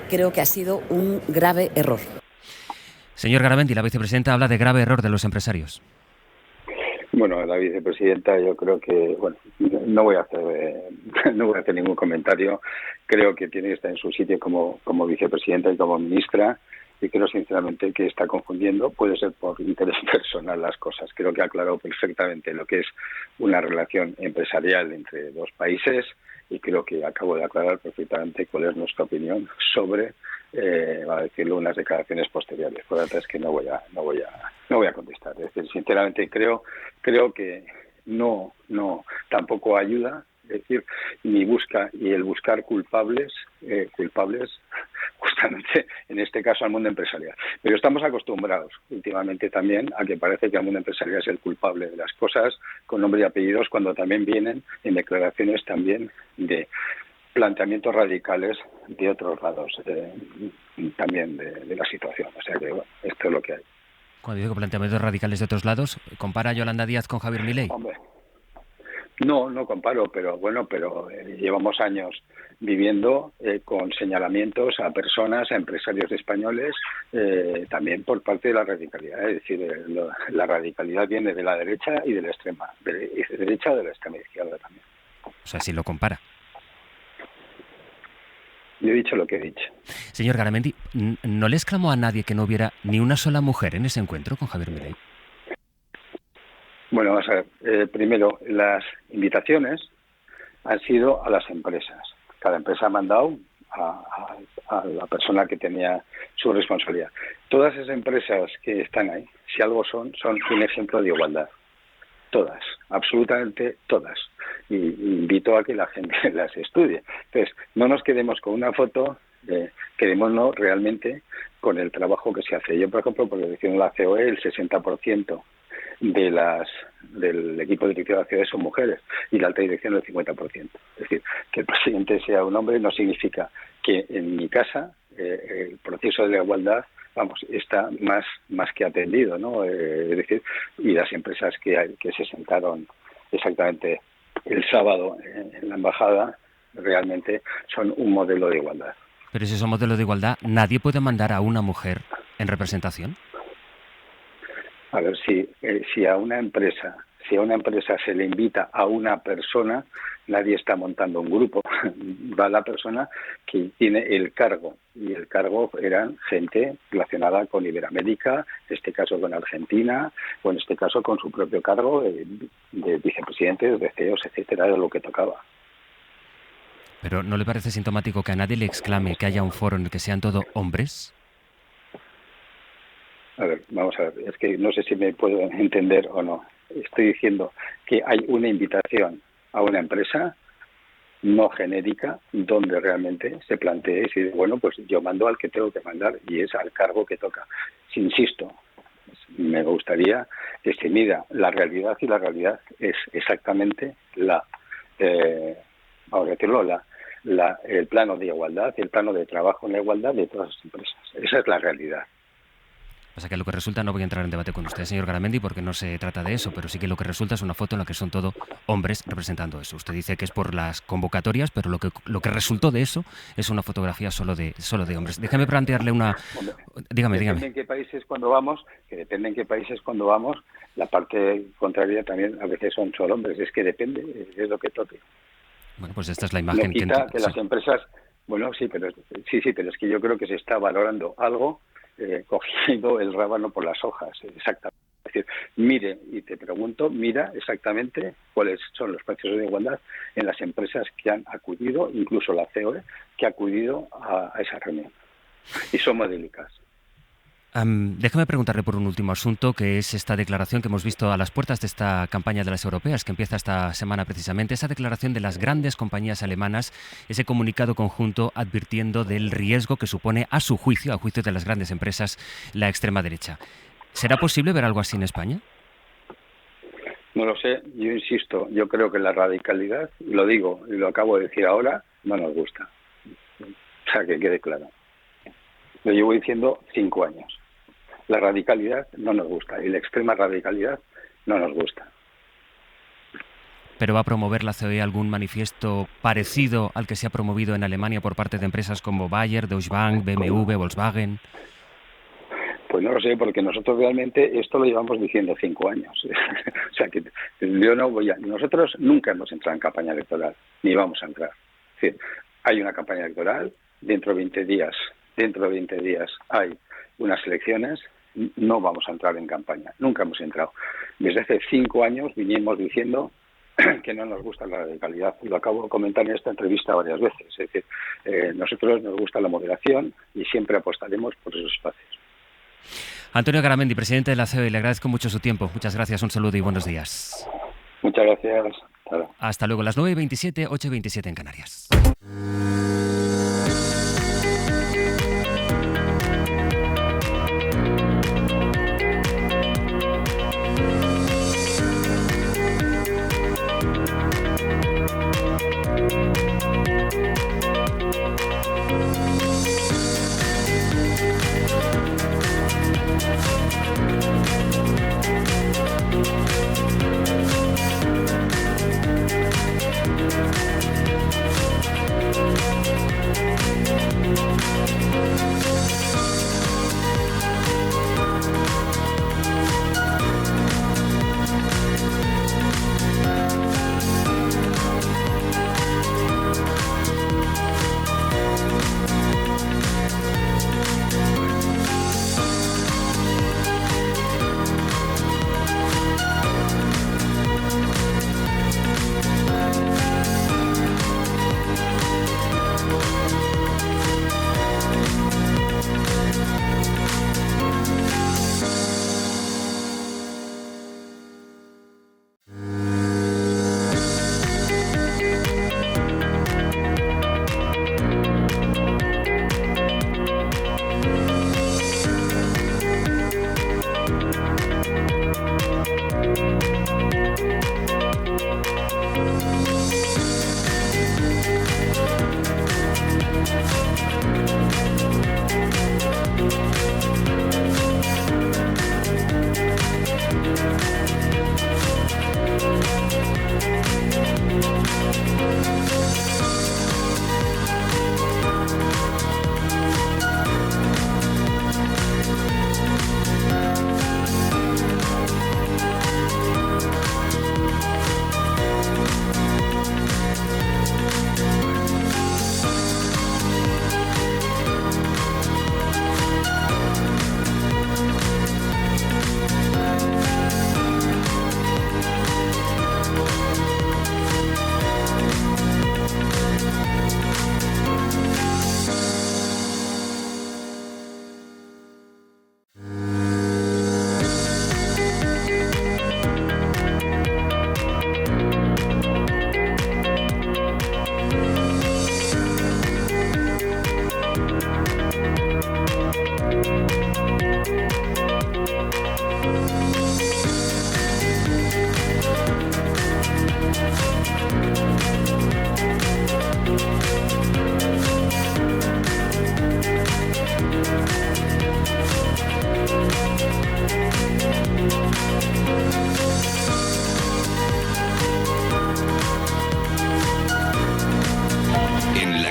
creo que ha sido un grave error. Señor Garamendi, la vicepresidenta habla de grave error de los empresarios. Bueno, la vicepresidenta, yo creo que, bueno, no voy a hacer ningún comentario. Creo que tiene que estar en su sitio como vicepresidenta y como ministra, y creo sinceramente que está confundiendo, puede ser por interés personal, las cosas. Creo que ha aclarado perfectamente lo que es una relación empresarial entre dos países, y creo que acabo de aclarar perfectamente cuál es nuestra opinión sobre, a decirlo, unas declaraciones posteriores. Por lo tanto, es que no voy a contestar. Es decir, sinceramente creo que no tampoco ayuda, es decir, ni busca, y el buscar culpables justamente en este caso al mundo empresarial. Pero estamos acostumbrados últimamente también a que parece que el mundo empresarial es el culpable de las cosas con nombre y apellidos, cuando también vienen en declaraciones también de planteamientos radicales de otros lados también de la situación. O sea que bueno, esto es lo que hay. Cuando digo planteamientos radicales de otros lados, ¿compara a Yolanda Díaz con Javier Milei? Hombre, no comparo, pero llevamos años viviendo con señalamientos a personas, a empresarios españoles, también por parte de la radicalidad. Es decir, la radicalidad viene de la derecha y de la extrema derecha, de la extrema izquierda también. O sea, si lo compara. Yo he dicho lo que he dicho. Señor Garamendi, ¿no le exclamó a nadie que no hubiera ni una sola mujer en ese encuentro con Javier Milei? Bueno, vamos a ver. Primero, las invitaciones han sido a las empresas. Cada empresa ha mandado a la persona que tenía su responsabilidad. Todas esas empresas que están ahí, si algo son un ejemplo de igualdad. Todas, absolutamente todas. Y invito a que la gente las estudie. Entonces, no nos quedemos con una foto, quedémonos realmente con el trabajo que se hace. Yo, por ejemplo, por decir en la COE, el 60% del equipo directivo de la COE son mujeres y la alta dirección el 50%. Es decir, que el presidente sea un hombre no significa que en mi casa el proceso de la igualdad, está más que atendido, ¿no? Es decir, y las empresas que se sentaron exactamente el sábado en la embajada realmente son un modelo de igualdad. Pero si es un modelo de igualdad, ¿nadie puede mandar a una mujer en representación? A ver, si a una empresa se le invita a una persona, nadie está montando un grupo. Va la persona que tiene el cargo, y el cargo eran gente relacionada con Iberoamérica, en este caso con Argentina, o en este caso con su propio cargo de vicepresidentes, de CEOs, etcétera, de lo que tocaba. ¿Pero no le parece sintomático que a nadie le exclame que haya un foro en el que sean todo hombres? A ver, vamos a ver, es que no sé si me puedo entender o no. Estoy diciendo que hay una invitación a una empresa no genérica donde realmente se plantee si, bueno, pues yo mando al que tengo que mandar y es al cargo que toca. Si insisto, me gustaría que se mida la realidad, y la realidad es exactamente el plano de igualdad, el plano de trabajo en la igualdad de todas las empresas. Esa es la realidad. Pasa que lo que resulta, no voy a entrar en debate con usted, señor Garamendi, porque no se trata de eso, pero sí que lo que resulta es una foto en la que son todo hombres representando eso. Usted dice que es por las convocatorias, pero lo que resultó de eso es una fotografía solo de hombres. Déjame plantearle una... Dígame. Depende en qué países cuando vamos, la parte contraria también a veces son solo hombres. Es que depende, es lo que toque. Bueno, pues esta es la imagen no quita que las empresas... Bueno, sí, pero es que yo creo que se está valorando algo cogiendo el rábano por las hojas, exactamente. Es decir, mira exactamente cuáles son los precios de igualdad en las empresas que han acudido, incluso la COE, que ha acudido a esa reunión. Y son modélicas. Déjame preguntarle por un último asunto, que es esta declaración que hemos visto a las puertas de esta campaña de las europeas, que empieza esta semana precisamente, esa declaración de las grandes compañías alemanas, ese comunicado conjunto advirtiendo del riesgo que supone, a su juicio, a juicio de las grandes empresas, la extrema derecha. ¿Será posible ver algo así en España? No lo sé, yo insisto, yo creo que la radicalidad, y lo digo y lo acabo de decir ahora, no nos gusta. O sea, que quede claro. Lo llevo diciendo 5 años. La radicalidad no nos gusta y la extrema radicalidad no nos gusta. ¿Pero va a promover la COE algún manifiesto parecido al que se ha promovido en Alemania por parte de empresas como Bayer, Deutsche Bank, BMW, Volkswagen? Pues no lo sé, porque nosotros realmente esto lo llevamos diciendo 5 años. O sea, que yo no voy a... Nosotros nunca hemos entrado en campaña electoral, ni vamos a entrar. Es decir, hay una campaña electoral, dentro de 20 días hay unas elecciones, no vamos a entrar en campaña, nunca hemos entrado. Desde hace 5 años vinimos diciendo que no nos gusta la radicalidad. Lo acabo de comentar en esta entrevista varias veces. Es decir, nosotros nos gusta la moderación y siempre apostaremos por esos espacios. Antonio Garamendi, presidente de la COE, le agradezco mucho su tiempo. Muchas gracias, un saludo y buenos días. Muchas gracias. Hasta luego, las 9:27, 8:27 en Canarias.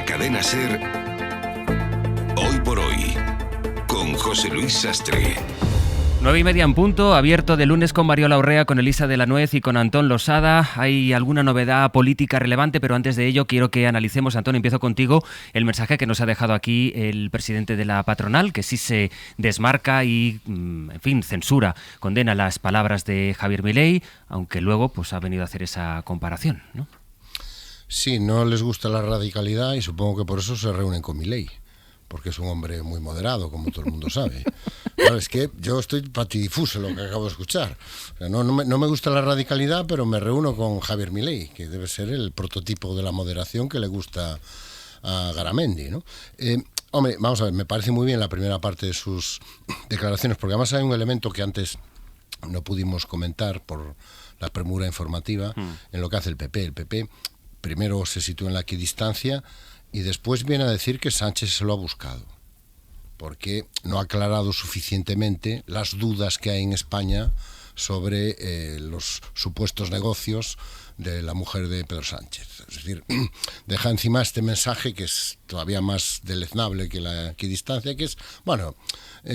Cadena SER, Hoy por Hoy, con José Luis Sastre. 9:30 en punto, abierto de lunes con Mariola Urrea, con Elisa de la Nuez y con Antón Losada. Hay alguna novedad política relevante, pero antes de ello quiero que analicemos, Antón, empiezo contigo, el mensaje que nos ha dejado aquí el presidente de la patronal, que sí se desmarca y, en fin, censura, condena las palabras de Javier Milei, aunque luego pues ha venido a hacer esa comparación, ¿no? Sí, no les gusta la radicalidad y supongo que por eso se reúnen con Milei, porque es un hombre muy moderado, como todo el mundo sabe. Claro, es que yo estoy patidifuso en lo que acabo de escuchar. O sea, no me gusta la radicalidad, pero me reúno con Javier Milei, que debe ser el prototipo de la moderación que le gusta a Garamendi, ¿no? Hombre, vamos a ver, me parece muy bien la primera parte de sus declaraciones, porque además hay un elemento que antes no pudimos comentar por la premura informativa en lo que hace el PP. El PP primero se sitúa en la equidistancia y después viene a decir que Sánchez se lo ha buscado, porque no ha aclarado suficientemente las dudas que hay en España sobre los supuestos negocios de la mujer de Pedro Sánchez. Es decir, deja encima este mensaje que es todavía más deleznable que la equidistancia, que es, bueno,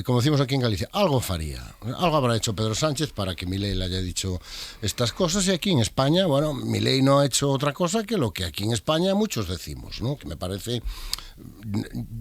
como decimos aquí en Galicia, algo faría, algo habrá hecho Pedro Sánchez para que Milei le haya dicho estas cosas, y aquí en España, bueno, Milei no ha hecho otra cosa que lo que aquí en España muchos decimos, ¿no? Que me parece,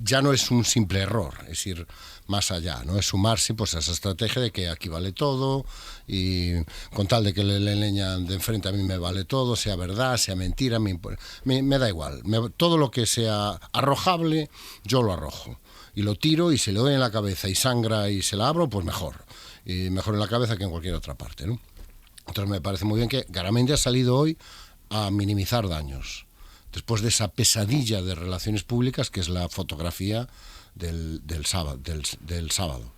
ya no es un simple error, es ir más allá, ¿no? Es sumarse pues a esa estrategia de que aquí vale todo, y con tal de que le leñan de enfrente a mí me vale todo, sea verdad, sea mentira, me da igual, todo lo que sea arrojable yo lo arrojo y lo tiro, y si le doy en la cabeza y sangra y se la abro, pues mejor, y mejor en la cabeza que en cualquier otra parte, ¿no? Entonces me parece muy bien que Garamendi ha salido hoy a minimizar daños después de esa pesadilla de relaciones públicas que es la fotografía del sábado.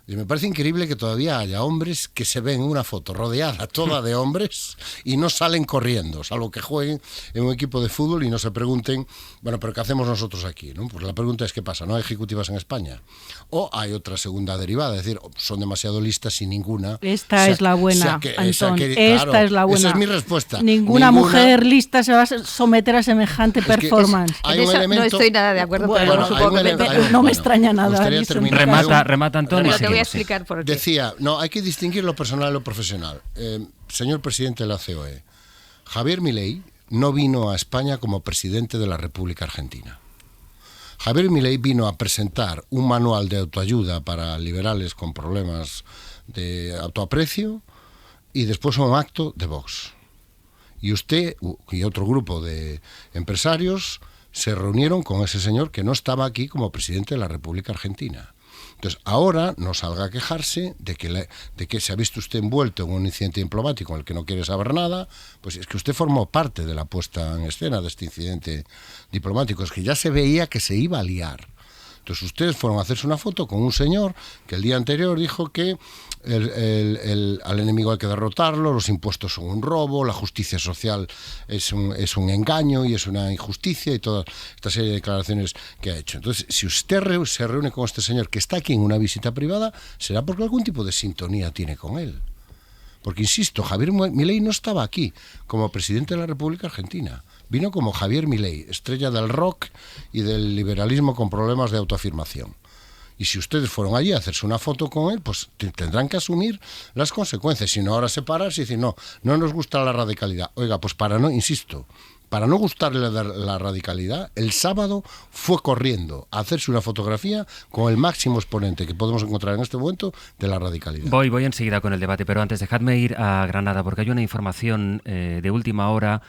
Y me parece increíble que todavía haya hombres que se ven en una foto rodeada toda de hombres y no salen corriendo, salvo que jueguen en un equipo de fútbol y no se pregunten, bueno, pero ¿qué hacemos nosotros aquí, ¿no? Pues la pregunta es, ¿qué pasa? ¿No hay ejecutivas en España? O hay otra segunda derivada, es decir, son demasiado listas y ninguna... Esta es la buena, Antón, claro, esta es la buena. Esa es mi respuesta. Ninguna mujer lista se va a someter a semejante performance. No estoy nada de acuerdo, pero supongo que no me extraña nada. Remata Antón. Voy a explicar por qué. Decía, no, hay que distinguir lo personal de lo profesional. Señor presidente de la COE, Javier Milei no vino a España como presidente de la República Argentina. Javier Milei vino a presentar un manual de autoayuda para liberales con problemas de autoaprecio y después un acto de Vox. Y usted y otro grupo de empresarios se reunieron con ese señor que no estaba aquí como presidente de la República Argentina. Entonces, ahora no salga a quejarse de que se ha visto usted envuelto en un incidente diplomático en el que no quiere saber nada, pues es que usted formó parte de la puesta en escena de este incidente diplomático, es que ya se veía que se iba a liar. Entonces ustedes fueron a hacerse una foto con un señor que el día anterior dijo que al enemigo hay que derrotarlo, los impuestos son un robo, la justicia social es un engaño y es una injusticia, y toda esta serie de declaraciones que ha hecho. Entonces, si usted se reúne con este señor que está aquí en una visita privada, será porque algún tipo de sintonía tiene con él. Porque, insisto, Javier Milei no estaba aquí como presidente de la República Argentina. Vino como Javier Milei, estrella del rock y del liberalismo con problemas de autoafirmación. Y si ustedes fueron allí a hacerse una foto con él, pues tendrán que asumir las consecuencias. Si no, ahora separarse y decir, no nos gusta la radicalidad. Oiga, pues para no gustarle la radicalidad, el sábado fue corriendo a hacerse una fotografía con el máximo exponente que podemos encontrar en este momento de la radicalidad. Voy enseguida con el debate, pero antes dejadme ir a Granada, porque hay una información de última hora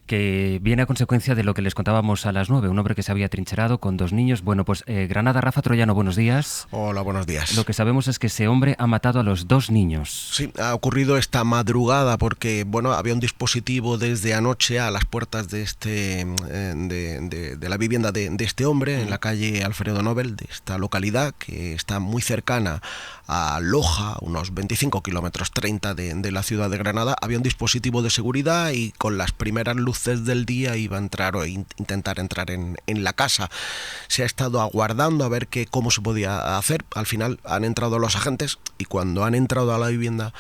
que viene a consecuencia de lo que les contábamos a las 9, un hombre que se había trincherado con 2 niños. Bueno, pues Granada, Rafa Troyano, buenos días. Hola, buenos días. Lo que sabemos es que ese hombre ha matado a los 2 niños. Sí, ha ocurrido esta madrugada porque, bueno, había un dispositivo desde anoche a las puertas de de la vivienda de este hombre en la calle Alfredo Nobel de esta localidad que está muy cercana a Loja, unos 25 kilómetros 30 de la ciudad de Granada. Había un dispositivo de seguridad y con las primeras luces del día iba a entrar o intentar entrar en la casa. Se ha estado aguardando a ver cómo se podía hacer. Al final han entrado los agentes y cuando han entrado a la vivienda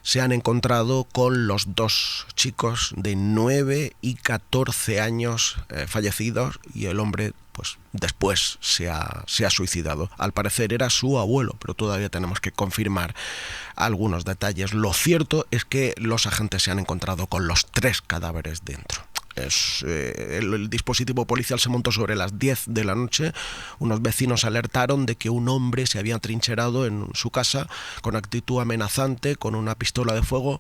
se han encontrado con los 2 chicos de 9 y 14 años fallecidos, y el hombre pues después se ha suicidado. Al parecer era su abuelo, pero todavía tenemos que confirmar algunos detalles. Lo cierto es que los agentes se han encontrado con los 3 cadáveres dentro. El dispositivo policial se montó sobre las 10 de la noche. Unos vecinos alertaron de que un hombre se había trincherado en su casa con actitud amenazante, con una pistola de fuego,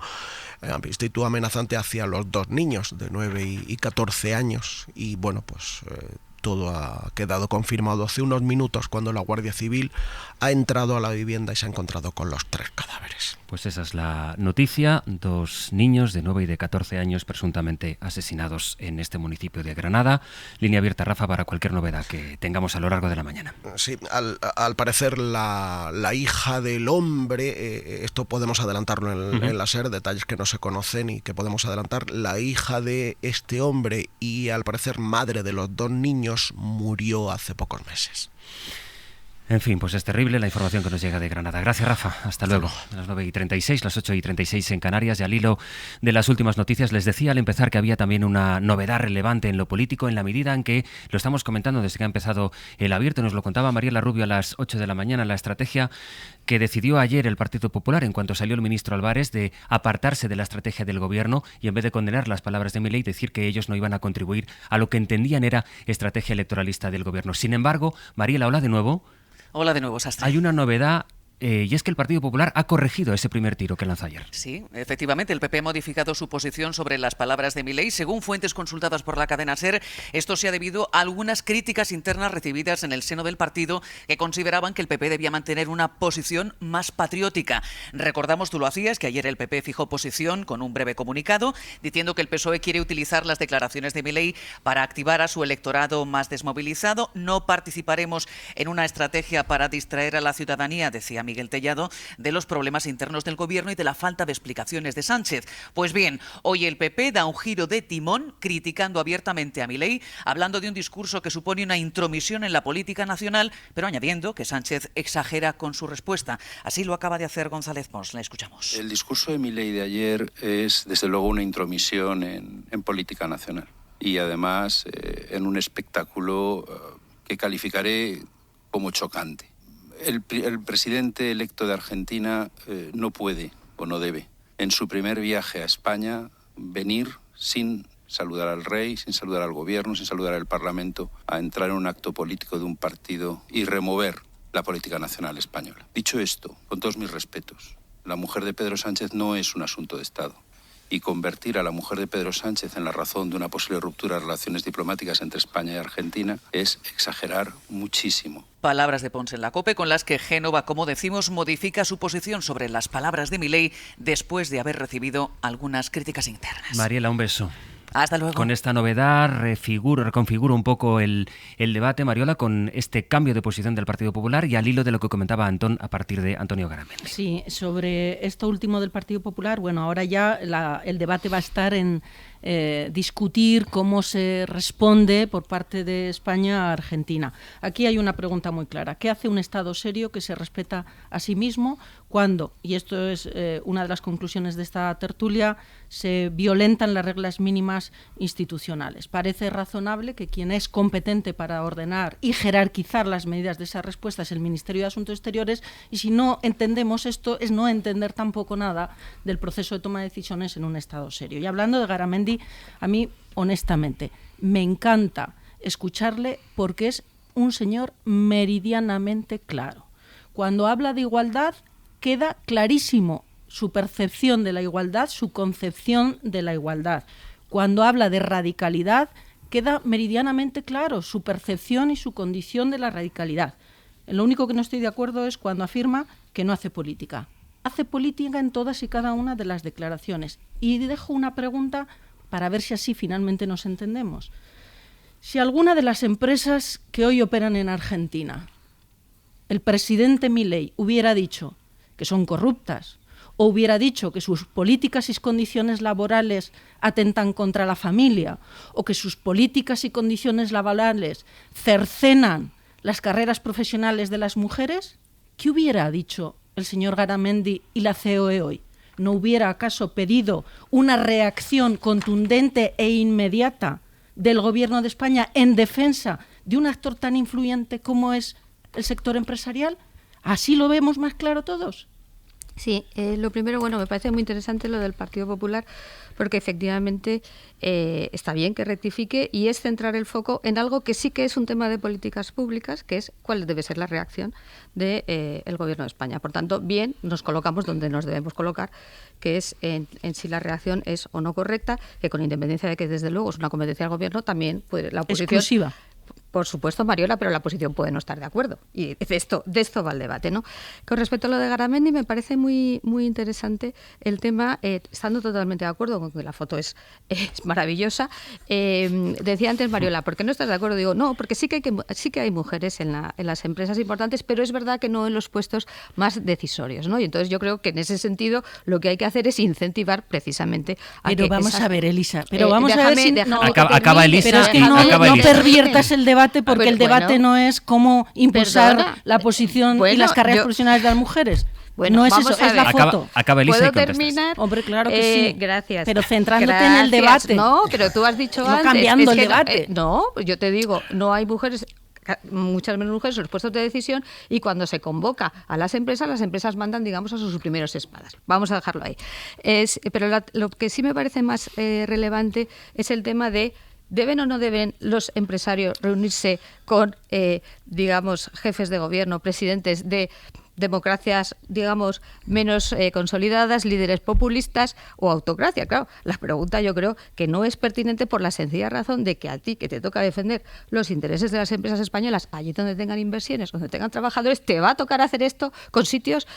actitud amenazante hacia los 2 niños de 9 y 14 años. Y bueno, pues Todo ha quedado confirmado hace unos minutos cuando la Guardia Civil ha entrado a la vivienda y se ha encontrado con los 3 cadáveres. Pues esa es la noticia. 2 niños de 9 y de 14 años presuntamente asesinados en este municipio de Granada. Línea abierta, Rafa, para cualquier novedad que tengamos a lo largo de la mañana. Sí, al parecer la hija del hombre, esto podemos adelantarlo en la SER, detalles que no se conocen y que podemos adelantar, la hija de este hombre y al parecer madre de los 2 niños murió hace pocos meses. En fin, pues es terrible la información que nos llega de Granada. Gracias, Rafa. Hasta luego. A las 9:36, las 8:36 en Canarias. Y al hilo de las últimas noticias, les decía al empezar que había también una novedad relevante en lo político, en la medida en que lo estamos comentando desde que ha empezado el abierto. Nos lo contaba Mariela Rubio a las 8 de la mañana, la estrategia que decidió ayer el Partido Popular en cuanto salió el ministro Álvarez de apartarse de la estrategia del gobierno y en vez de condenar las palabras de Milei, decir que ellos no iban a contribuir a lo que entendían era estrategia electoralista del gobierno. Sin embargo, Mariela, hola de nuevo. Hola de nuevo, Sastre. Hay una novedad y es que el Partido Popular ha corregido ese primer tiro que lanzó ayer. Sí, efectivamente, el PP ha modificado su posición sobre las palabras de Milei. Según fuentes consultadas por la cadena SER, esto se ha debido a algunas críticas internas recibidas en el seno del partido que consideraban que el PP debía mantener una posición más patriótica. Recordamos, tú lo hacías, que ayer el PP fijó posición con un breve comunicado diciendo que el PSOE quiere utilizar las declaraciones de Milei para activar a su electorado más desmovilizado. No participaremos en una estrategia para distraer a la ciudadanía, decía Miguel Tellado, de los problemas internos del gobierno y de la falta de explicaciones de Sánchez. Pues bien, hoy el PP da un giro de timón criticando abiertamente a Milei, hablando de un discurso que supone una intromisión en la política nacional, pero añadiendo que Sánchez exagera con su respuesta. Así lo acaba de hacer González Pons. La escuchamos. El discurso de Milei de ayer es, desde luego, una intromisión en política nacional y, además, en un espectáculo que calificaré como chocante. El presidente electo de Argentina no puede o no debe, en su primer viaje a España, venir sin saludar al rey, sin saludar al gobierno, sin saludar al Parlamento, a entrar en un acto político de un partido y remover la política nacional española. Dicho esto, con todos mis respetos, la mujer de Pedro Sánchez no es un asunto de Estado. Y convertir a la mujer de Pedro Sánchez en la razón de una posible ruptura de relaciones diplomáticas entre España y Argentina es exagerar muchísimo. Palabras de Pons en la COPE con las que Génova, como decimos, modifica su posición sobre las palabras de Milei después de haber recibido algunas críticas internas. Mariela, un beso. Hasta luego. Con esta novedad reconfiguro un poco el debate, Mariola, con este cambio de posición del Partido Popular y al hilo de lo que comentaba Antón a partir de Antonio Garamendi. Sí, sobre esto último del Partido Popular, bueno, ahora ya el debate va a estar en discutir cómo se responde por parte de España a Argentina. Aquí hay una pregunta muy clara. ¿Qué hace un Estado serio que se respeta a sí mismo cuando, y esto es una de las conclusiones de esta tertulia, se violentan las reglas mínimas institucionales? Parece razonable que quien es competente para ordenar y jerarquizar las medidas de esa respuesta es el Ministerio de Asuntos Exteriores, y si no entendemos esto es no entender tampoco nada del proceso de toma de decisiones en un Estado serio. Y hablando de Garamendi, a mí, honestamente, me encanta escucharle porque es un señor meridianamente claro. Cuando habla de igualdad, queda clarísimo su percepción de la igualdad, su concepción de la igualdad. Cuando habla de radicalidad, queda meridianamente claro su percepción y su condición de la radicalidad. Lo único que no estoy de acuerdo es cuando afirma que no hace política. Hace política en todas y cada una de las declaraciones. Y dejo una pregunta para ver si así finalmente nos entendemos. Si alguna de las empresas que hoy operan en Argentina, el presidente Milei hubiera dicho que son corruptas, o hubiera dicho que sus políticas y condiciones laborales atentan contra la familia, o que sus políticas y condiciones laborales cercenan las carreras profesionales de las mujeres, ¿qué hubiera dicho el señor Garamendi y la COE hoy? ¿No hubiera acaso pedido una reacción contundente e inmediata del Gobierno de España en defensa de un actor tan influyente como es el sector empresarial? ¿Así lo vemos más claro todos? Sí, lo primero, me parece muy interesante lo del Partido Popular, porque efectivamente está bien que rectifique y es centrar el foco en algo que sí que es un tema de políticas públicas, que es cuál debe ser la reacción del Gobierno de España. Por tanto, bien, nos colocamos donde nos debemos colocar, que es en si la reacción es o no correcta, que con independencia de que desde luego es una competencia del Gobierno, también puede la oposición... Exclusiva. Por supuesto, Mariola, pero la oposición puede no estar de acuerdo. Y de esto va el debate, ¿no? Con respecto a lo de Garamendi, me parece muy, muy interesante el tema, estando totalmente de acuerdo con que la foto es maravillosa. Decía antes Mariola, ¿por qué no estás de acuerdo? Digo, no, porque sí que hay mujeres en las empresas importantes, pero es verdad que no en los puestos más decisorios, ¿no? Y entonces yo creo que en ese sentido lo que hay que hacer es incentivar precisamente a pero que vamos esas... a ver, Elisa, pero vamos a ver si... Acaba Elisa. Pero es que no perviertas el debate, porque el debate no es cómo impulsar la posición y las carreras profesionales de las mujeres. No es eso, es la foto. Acaba Elisa y ¿Puedo terminar? Hombre, claro que sí. Gracias. Pero centrándote en el debate. No, pero tú has dicho no antes... cambiando el debate. No, yo te digo, no hay mujeres... muchas menos mujeres en los puestos de decisión, y cuando se convoca a las empresas mandan, digamos, a sus primeros espadas. Vamos a dejarlo ahí. Pero lo que sí me parece más relevante es el tema de ¿deben o no deben los empresarios reunirse con, digamos, jefes de gobierno, presidentes de democracias, digamos, menos consolidadas, líderes populistas o autocracia? Claro, la pregunta yo creo que no es pertinente por la sencilla razón de que a ti, que te toca defender los intereses de las empresas españolas, allí donde tengan inversiones, donde tengan trabajadores, te va a tocar hacer esto con sitios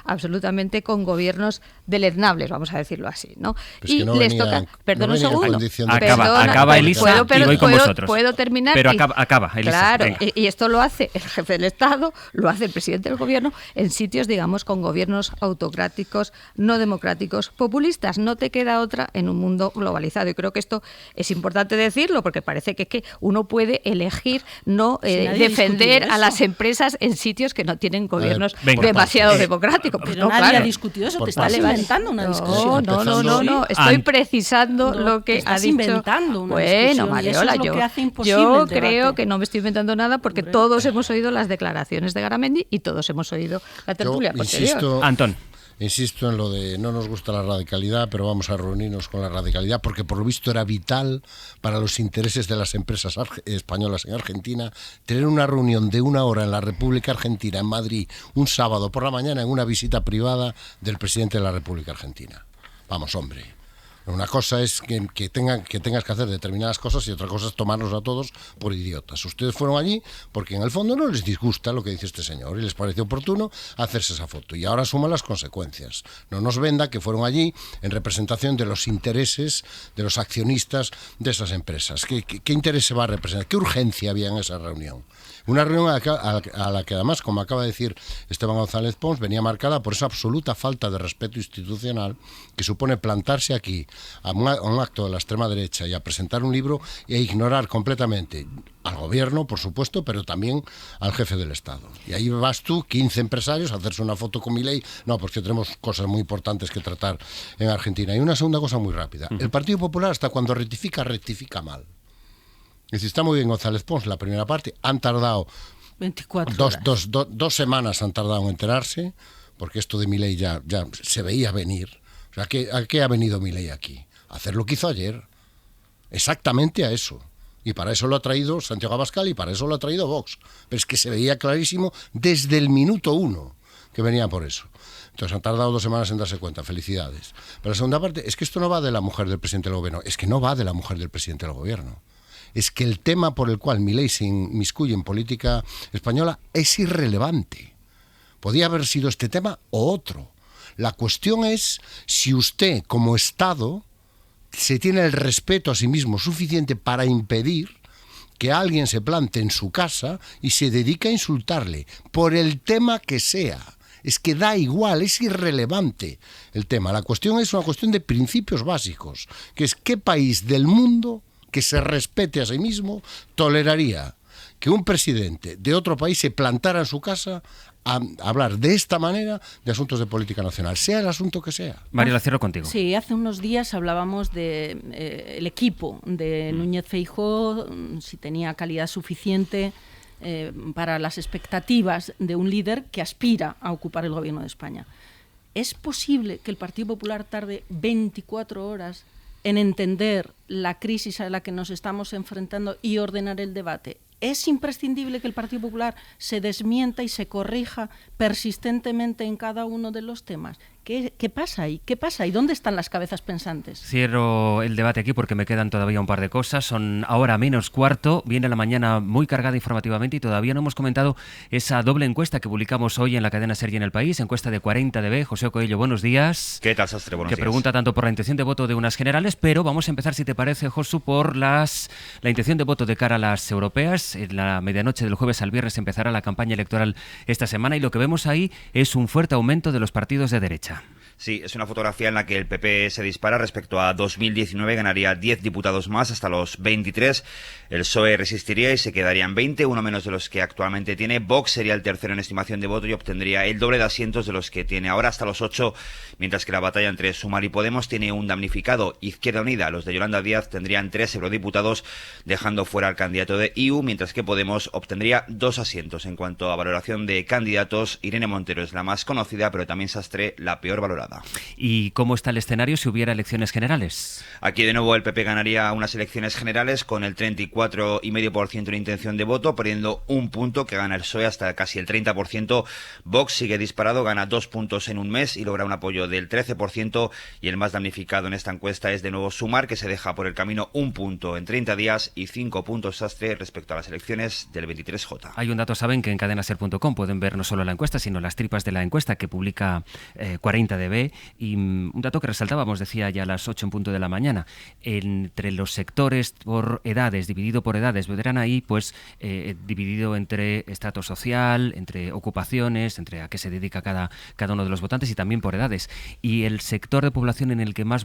absolutamente con gobiernos deleznables, vamos a decirlo así, ¿no? Pues y no les venía, toca... Perdón, no un segundo. Acaba Elisa y voy con vosotros. ¿Puedo terminar? Pero acaba Elisa. Claro, y esto lo hace el jefe del Estado, lo hace el presidente del gobierno, en sitios, digamos, con gobiernos autocráticos, no democráticos, populistas. No te queda otra en un mundo globalizado. Y creo que esto es importante decirlo, porque parece que es que uno puede elegir no defender a las empresas en sitios que no tienen gobiernos demasiado democráticos. Pero no, nadie ha discutido eso, te estás inventando una discusión. No, estoy precisando lo que ha dicho. Inventando una bueno, Mariola, yo creo debate. Que no me estoy inventando nada, porque todos hemos oído las declaraciones de Garamendi y todos hemos oído la tertulia posterior. Antón. Insisto en lo de no nos gusta la radicalidad, pero vamos a reunirnos con la radicalidad, porque por lo visto era vital para los intereses de las empresas españolas en Argentina tener una reunión de 1 hora en la República Argentina, en Madrid, un sábado por la mañana, en una visita privada del presidente de la República Argentina. Vamos, hombre. Una cosa es que tengas que hacer determinadas cosas y otra cosa es tomarnos a todos por idiotas. Ustedes fueron allí porque en el fondo no les disgusta lo que dice este señor y les parece oportuno hacerse esa foto. Y ahora asuman las consecuencias. No nos venda que fueron allí en representación de los intereses de los accionistas de esas empresas. ¿Qué interés se va a representar? ¿Qué urgencia había en esa reunión? Una reunión a la que además, como acaba de decir Esteban González Pons, venía marcada por esa absoluta falta de respeto institucional que supone plantarse aquí a un acto de la extrema derecha y a presentar un libro e ignorar completamente al gobierno, por supuesto, pero también al jefe del Estado. Y ahí vas tú, 15 empresarios, a hacerse una foto con Milei. No, porque tenemos cosas muy importantes que tratar en Argentina. Y una segunda cosa muy rápida. El Partido Popular, hasta cuando rectifica mal. Es decir, está muy bien González Pons, la primera parte. Han tardado 24 dos semanas han tardado en enterarse, porque esto de Milei ya se veía venir. O sea, ¿a qué ha venido Milei aquí? A hacer lo que hizo ayer. Exactamente a eso. Y para eso lo ha traído Santiago Abascal y para eso lo ha traído Vox. Pero es que se veía clarísimo desde el minuto 1 que venía por eso. Entonces han tardado 2 semanas en darse cuenta. Felicidades. Pero la segunda parte es que esto no va de la mujer del presidente del gobierno. Es que no va de la mujer del presidente del gobierno. Es que el tema por el cual Milei se inmiscuye en política española es irrelevante. Podía haber sido este tema o otro. La cuestión es si usted, como Estado, se tiene el respeto a sí mismo suficiente para impedir que alguien se plante en su casa y se dedique a insultarle, por el tema que sea. Es que da igual, es irrelevante el tema. La cuestión es una cuestión de principios básicos, que es qué país del mundo que se respete a sí mismo toleraría que un presidente de otro país se plantara en su casa a hablar de esta manera de asuntos de política nacional, sea el asunto que sea. María, cierro contigo. Sí, hace unos días hablábamos de el equipo de Núñez Feijóo, si tenía calidad suficiente para las expectativas de un líder que aspira a ocupar el gobierno de España. ¿Es posible que el Partido Popular tarde 24 horas en entender la crisis a la que nos estamos enfrentando y ordenar el debate? ¿Es imprescindible que el Partido Popular se desmienta y se corrija persistentemente en cada uno de los temas? ¿Qué pasa ahí? ¿Qué pasa? ¿Y dónde están las cabezas pensantes? Cierro el debate aquí porque me quedan todavía un par de cosas. Son ahora menos cuarto. Viene la mañana muy cargada informativamente y todavía no hemos comentado esa doble encuesta que publicamos hoy en la cadena SER y en El País, encuesta de 40dB. José Coello, buenos días. ¿Qué tal, Sastre? Buenos días. Que pregunta tanto por la intención de voto de unas generales, pero vamos a empezar, si te parece, Josu, por la intención de voto de cara a las europeas. En la medianoche del jueves al viernes empezará la campaña electoral esta semana y lo que vemos ahí es un fuerte aumento de los partidos de derecha. Sí, es una fotografía en la que el PP se dispara respecto a 2019, ganaría 10 diputados más hasta los 23, el PSOE resistiría y se quedaría en 20, uno menos de los que actualmente tiene, Vox sería el tercero en estimación de voto y obtendría el doble de asientos de los que tiene ahora, hasta los 8, mientras que la batalla entre Sumar y Podemos tiene un damnificado, Izquierda Unida, los de Yolanda Díaz tendrían 3 eurodiputados, dejando fuera al candidato de IU, mientras que Podemos obtendría 2 asientos. En cuanto a valoración de candidatos, Irene Montero es la más conocida, pero también Sastre la peor valorada. ¿Y cómo está el escenario si hubiera elecciones generales? Aquí de nuevo el PP ganaría unas elecciones generales con el 34,5% de intención de voto, perdiendo un punto que gana el PSOE hasta casi el 30%. Vox sigue disparado, gana 2 puntos en un mes y logra un apoyo del 13%. Y el más damnificado en esta encuesta es de nuevo Sumar, que se deja por el camino un punto en 30 días y 5 puntos Sastre respecto a las elecciones del 23J. Hay un dato, saben, que en cadenaser.com pueden ver no solo la encuesta, sino las tripas de la encuesta que publica 40dB. Y un dato que resaltábamos, decía ya a las 8 en punto de la mañana, entre los sectores por edades, dividido por edades, verán ahí pues dividido entre estrato social, entre ocupaciones, entre a qué se dedica cada uno de los votantes y también por edades. Y el sector de población en el que más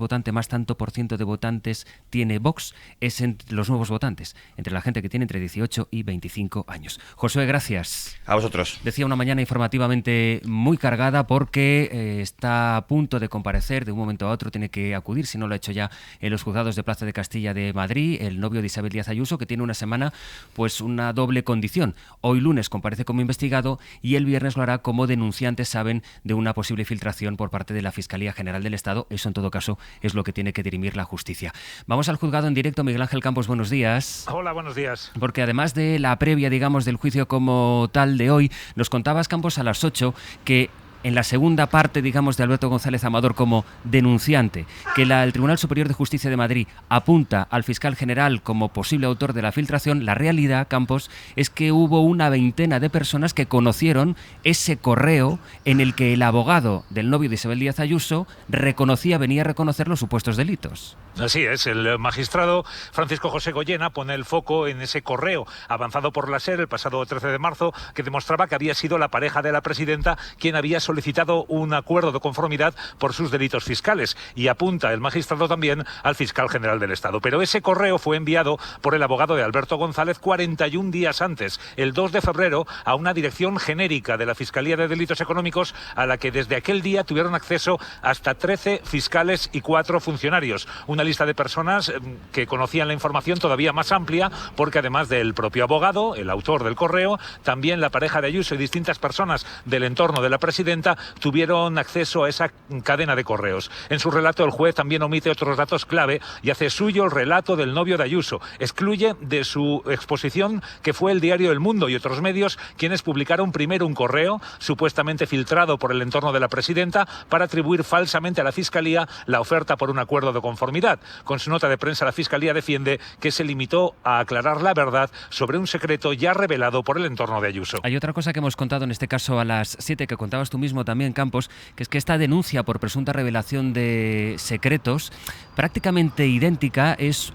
tanto por ciento de votantes tiene Vox es entre los nuevos votantes, entre la gente que tiene entre 18 y 25 años. Josué, gracias. A vosotros. Decía una mañana informativamente muy cargada porque está a punto de comparecer, de un momento a otro tiene que acudir, si no lo ha hecho ya, en los juzgados de Plaza de Castilla de Madrid, el novio de Isabel Díaz Ayuso, que tiene una semana pues una doble condición. Hoy lunes comparece como investigado y el viernes lo hará como denunciante, saben, de una posible filtración por parte de la Fiscalía General del Estado. Eso en todo caso es lo que tiene que dirimir la justicia. Vamos al juzgado en directo. Miguel Ángel Campos, buenos días. Hola, buenos días. Porque además de la previa, digamos, del juicio como tal de hoy, nos contabas, Campos, a las 8 que en la segunda parte, digamos, de Alberto González Amador como denunciante, que el Tribunal Superior de Justicia de Madrid apunta al fiscal general como posible autor de la filtración, la realidad, Campos, es que hubo una veintena de personas que conocieron ese correo en el que el abogado del novio de Isabel Díaz Ayuso venía a reconocer los supuestos delitos. Así es, el magistrado Francisco José Goyena pone el foco en ese correo avanzado por la SER el pasado 13 de marzo que demostraba que había sido la pareja de la presidenta quien había solicitado un acuerdo de conformidad por sus delitos fiscales y apunta el magistrado también al fiscal general del Estado. Pero ese correo fue enviado por el abogado de Alberto González 41 días antes, el 2 de febrero, a una dirección genérica de la Fiscalía de Delitos Económicos a la que desde aquel día tuvieron acceso hasta 13 fiscales y 4 funcionarios. Una lista de personas que conocían la información todavía más amplia porque además del propio abogado, el autor del correo, también la pareja de Ayuso y distintas personas del entorno de la presidenta tuvieron acceso a esa cadena de correos. En su relato el juez también omite otros datos clave y hace suyo el relato del novio de Ayuso. Excluye de su exposición que fue el diario El Mundo y otros medios quienes publicaron primero un correo supuestamente filtrado por el entorno de la presidenta para atribuir falsamente a la Fiscalía la oferta por un acuerdo de conformidad. Con su nota de prensa la Fiscalía defiende que se limitó a aclarar la verdad sobre un secreto ya revelado por el entorno de Ayuso. Hay otra cosa que hemos contado en este caso a las 7 que contabas tú mismo también, Campos, que es que esta denuncia por presunta revelación de secretos prácticamente idéntica es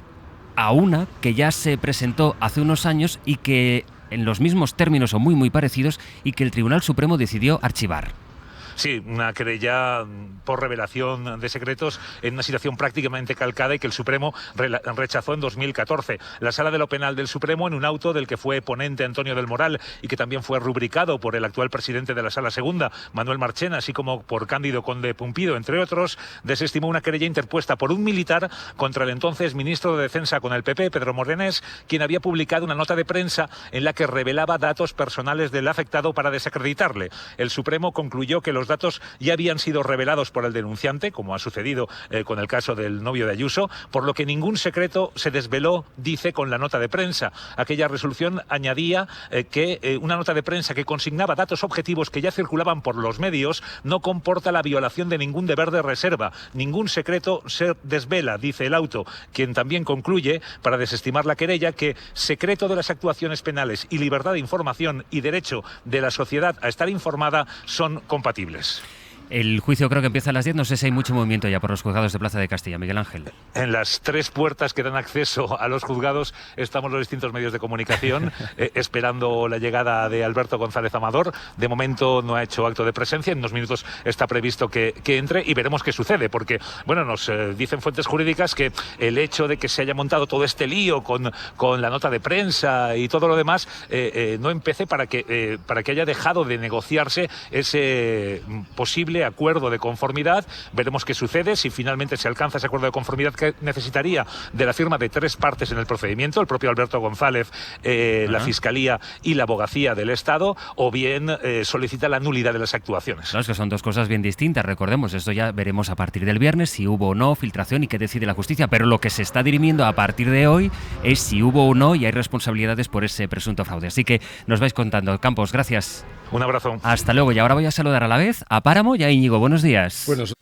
a una que ya se presentó hace unos años y que en los mismos términos o muy parecidos y que el Tribunal Supremo decidió archivar. Sí, una querella por revelación de secretos en una situación prácticamente calcada y que el Supremo rechazó en 2014. La Sala de lo Penal del Supremo, en un auto del que fue ponente Antonio del Moral y que también fue rubricado por el actual presidente de la Sala Segunda, Manuel Marchena, así como por Cándido Conde Pumpido, entre otros, desestimó una querella interpuesta por un militar contra el entonces ministro de Defensa con el PP, Pedro Morenés, quien había publicado una nota de prensa en la que revelaba datos personales del afectado para desacreditarle. El Supremo concluyó que los datos ya habían sido revelados por el denunciante, como ha sucedido con el caso del novio de Ayuso, por lo que ningún secreto se desveló, dice, con la nota de prensa. Aquella resolución añadía que una nota de prensa que consignaba datos objetivos que ya circulaban por los medios no comporta la violación de ningún deber de reserva. Ningún secreto se desvela, dice el auto, quien también concluye, para desestimar la querella, que secreto de las actuaciones penales y libertad de información y derecho de la sociedad a estar informada son compatibles. El juicio creo que empieza a las 10, no sé si hay mucho movimiento ya por los juzgados de Plaza de Castilla. Miguel Ángel. En las 3 puertas que dan acceso a los juzgados estamos los distintos medios de comunicación esperando la llegada de Alberto González Amador. De momento no ha hecho acto de presencia, en unos minutos está previsto que entre y veremos qué sucede, porque bueno, nos dicen fuentes jurídicas que el hecho de que se haya montado todo este lío con la nota de prensa y todo lo demás no empece para que haya dejado de negociarse ese posible acuerdo de conformidad. Veremos qué sucede, si finalmente se alcanza ese acuerdo de conformidad, que necesitaría de la firma de 3 partes en el procedimiento, el propio Alberto González, la Fiscalía y la Abogacía del Estado, o bien solicita la nulidad de las actuaciones. No, es que son 2 cosas bien distintas, recordemos, esto ya veremos a partir del viernes si hubo o no filtración y qué decide la justicia, pero lo que se está dirimiendo a partir de hoy es si hubo o no y hay responsabilidades por ese presunto fraude. Así que nos vais contando. Campos, gracias. Un abrazo. Hasta luego, y ahora voy a saludar a la vez a Páramo y a Íñigo. Buenos días. Buenos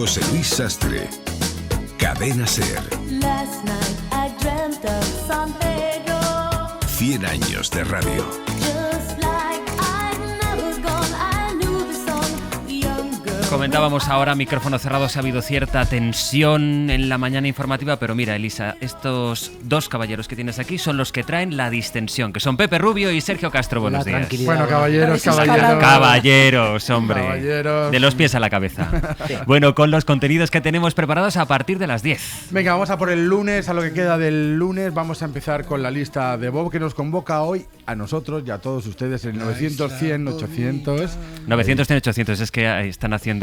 José Luis Sastre. Cadena SER. 100 años de radio. Comentábamos ahora, micrófono cerrado, ha habido cierta tensión en la mañana informativa, pero mira, Elisa, estos dos caballeros que tienes aquí son los que traen la distensión, que son Pepe Rubio y Sergio Castro. Buenos días. Bueno, caballeros. Caballeros, hombre. Caballeros. De los pies a la cabeza. Sí. Bueno, con los contenidos que tenemos preparados a partir de las 10. Venga, vamos a por el lunes, a lo que queda del lunes. Vamos a empezar con la lista de Bob, que nos convoca hoy a nosotros y a todos ustedes en 900, 100, 800. 900, 100, 800, es que están haciendo,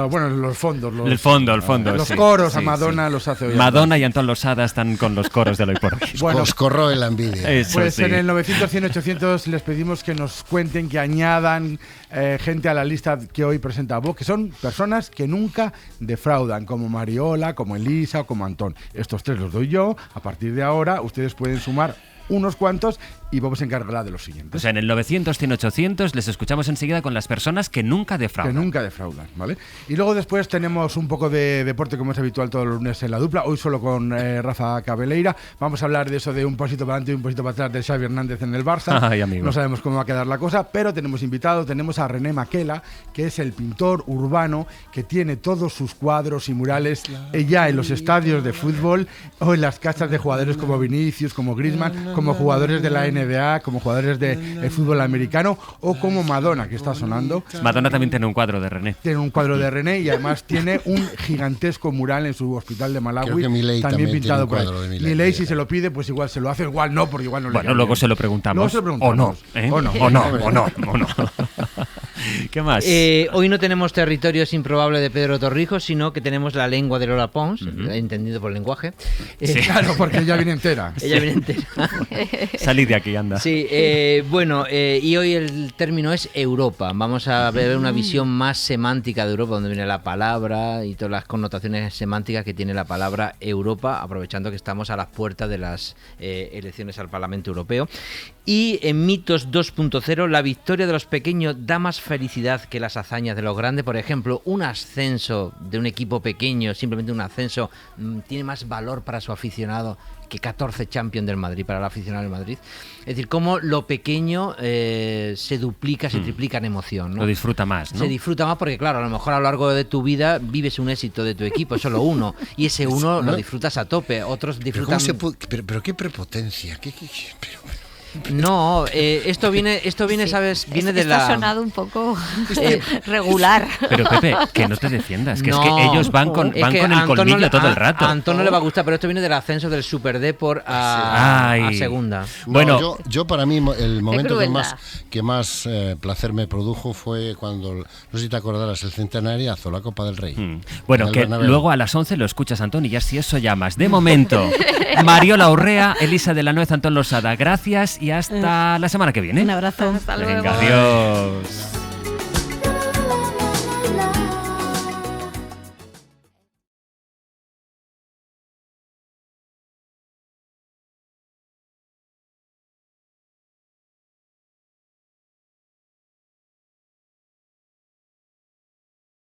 bueno, los fondos. El fondo. Los sí, coros sí, a Madonna los hace hoy. Madonna y Antón Losada están con los coros de hoy por hoy. Bueno, os corroe la envidia. Eso, pues sí. En el 900, 100, 800 les pedimos que nos cuenten, que añadan gente a la lista que hoy presenta Bob, que son personas que nunca defraudan, como Mariola, como Elisa o como Antón. Estos tres los doy yo. A partir de ahora, ustedes pueden sumar unos cuantos y Bob se encargará de los siguientes. O sea, en el 900, 100, 800 les escuchamos enseguida con las personas que nunca defraudan. ¿Vale? Y luego después tenemos un poco de deporte, como es habitual todos los lunes en la dupla, hoy solo con Rafa Cabeleira. Vamos a hablar de eso de un pasito para adelante y un pasito para atrás de Xavi Hernández en el Barça. Ay, amigo. No sabemos cómo va a quedar la cosa, pero tenemos invitado, tenemos a René Maquela, que es el pintor urbano que tiene todos sus cuadros y murales ya en los estadios de fútbol o en las casas de jugadores como Vinicius, como Griezmann, como jugadores de la NBA, como jugadores de fútbol americano o como Madonna, que está sonando. Madonna también tiene un cuadro de René. Tiene un cuadro de René y además tiene un gigantesco mural en su hospital de Malawi. Creo que Milei también pintado tiene un por cuadro ahí. de Milei, si se lo pide, pues igual se lo hace, igual no, porque igual no le Bueno, luego se lo preguntamos. O no. O no. ¿Qué más? Hoy no tenemos Territorios Improbables de Pedro Torrijos, sino que tenemos La lengua de Lola Pons, entendido por lenguaje. Sí, claro, porque ella viene entera. Salid de aquí, anda. Sí, y hoy el término es Europa. Vamos a ver una visión más semántica de Europa, donde viene la palabra y todas las connotaciones semánticas que tiene la palabra Europa, aprovechando que estamos a las puertas de las elecciones al Parlamento Europeo. Y en Mitos 2.0, la victoria de los pequeños da más felicidad que las hazañas de los grandes. Por ejemplo, un ascenso de un equipo pequeño, simplemente un ascenso, tiene más valor para su aficionado que 14 Champions del Madrid, para el aficionado del Madrid. Es decir, cómo lo pequeño se duplica, se triplica en emoción, ¿no? Lo disfruta más, ¿no? Se disfruta más porque, claro, a lo mejor a lo largo de tu vida vives un éxito de tu equipo, solo uno, y ese uno lo disfrutas a tope, otros disfrutan... Pero qué prepotencia, No, esto viene, ¿sabes? Viene de la... Esto ha sonado un poco regular. Pero Pepe, que no te defiendas, que es que ellos van con el colmillo todo el rato. A Antón no le va a gustar, pero esto viene del ascenso del Super Depor a segunda. Bueno, yo para mí el momento que más placer me produjo fue cuando, no sé si te acordarás, el centenariazo, la Copa del Rey. Bueno, que luego a las 11 lo escuchas, Antón, y ya si eso llamas. De momento, Mariola Urrea, Elisa de la Nuez, Antón Losada, gracias y hasta la semana que viene. Un abrazo. Hasta luego. Venga, adiós.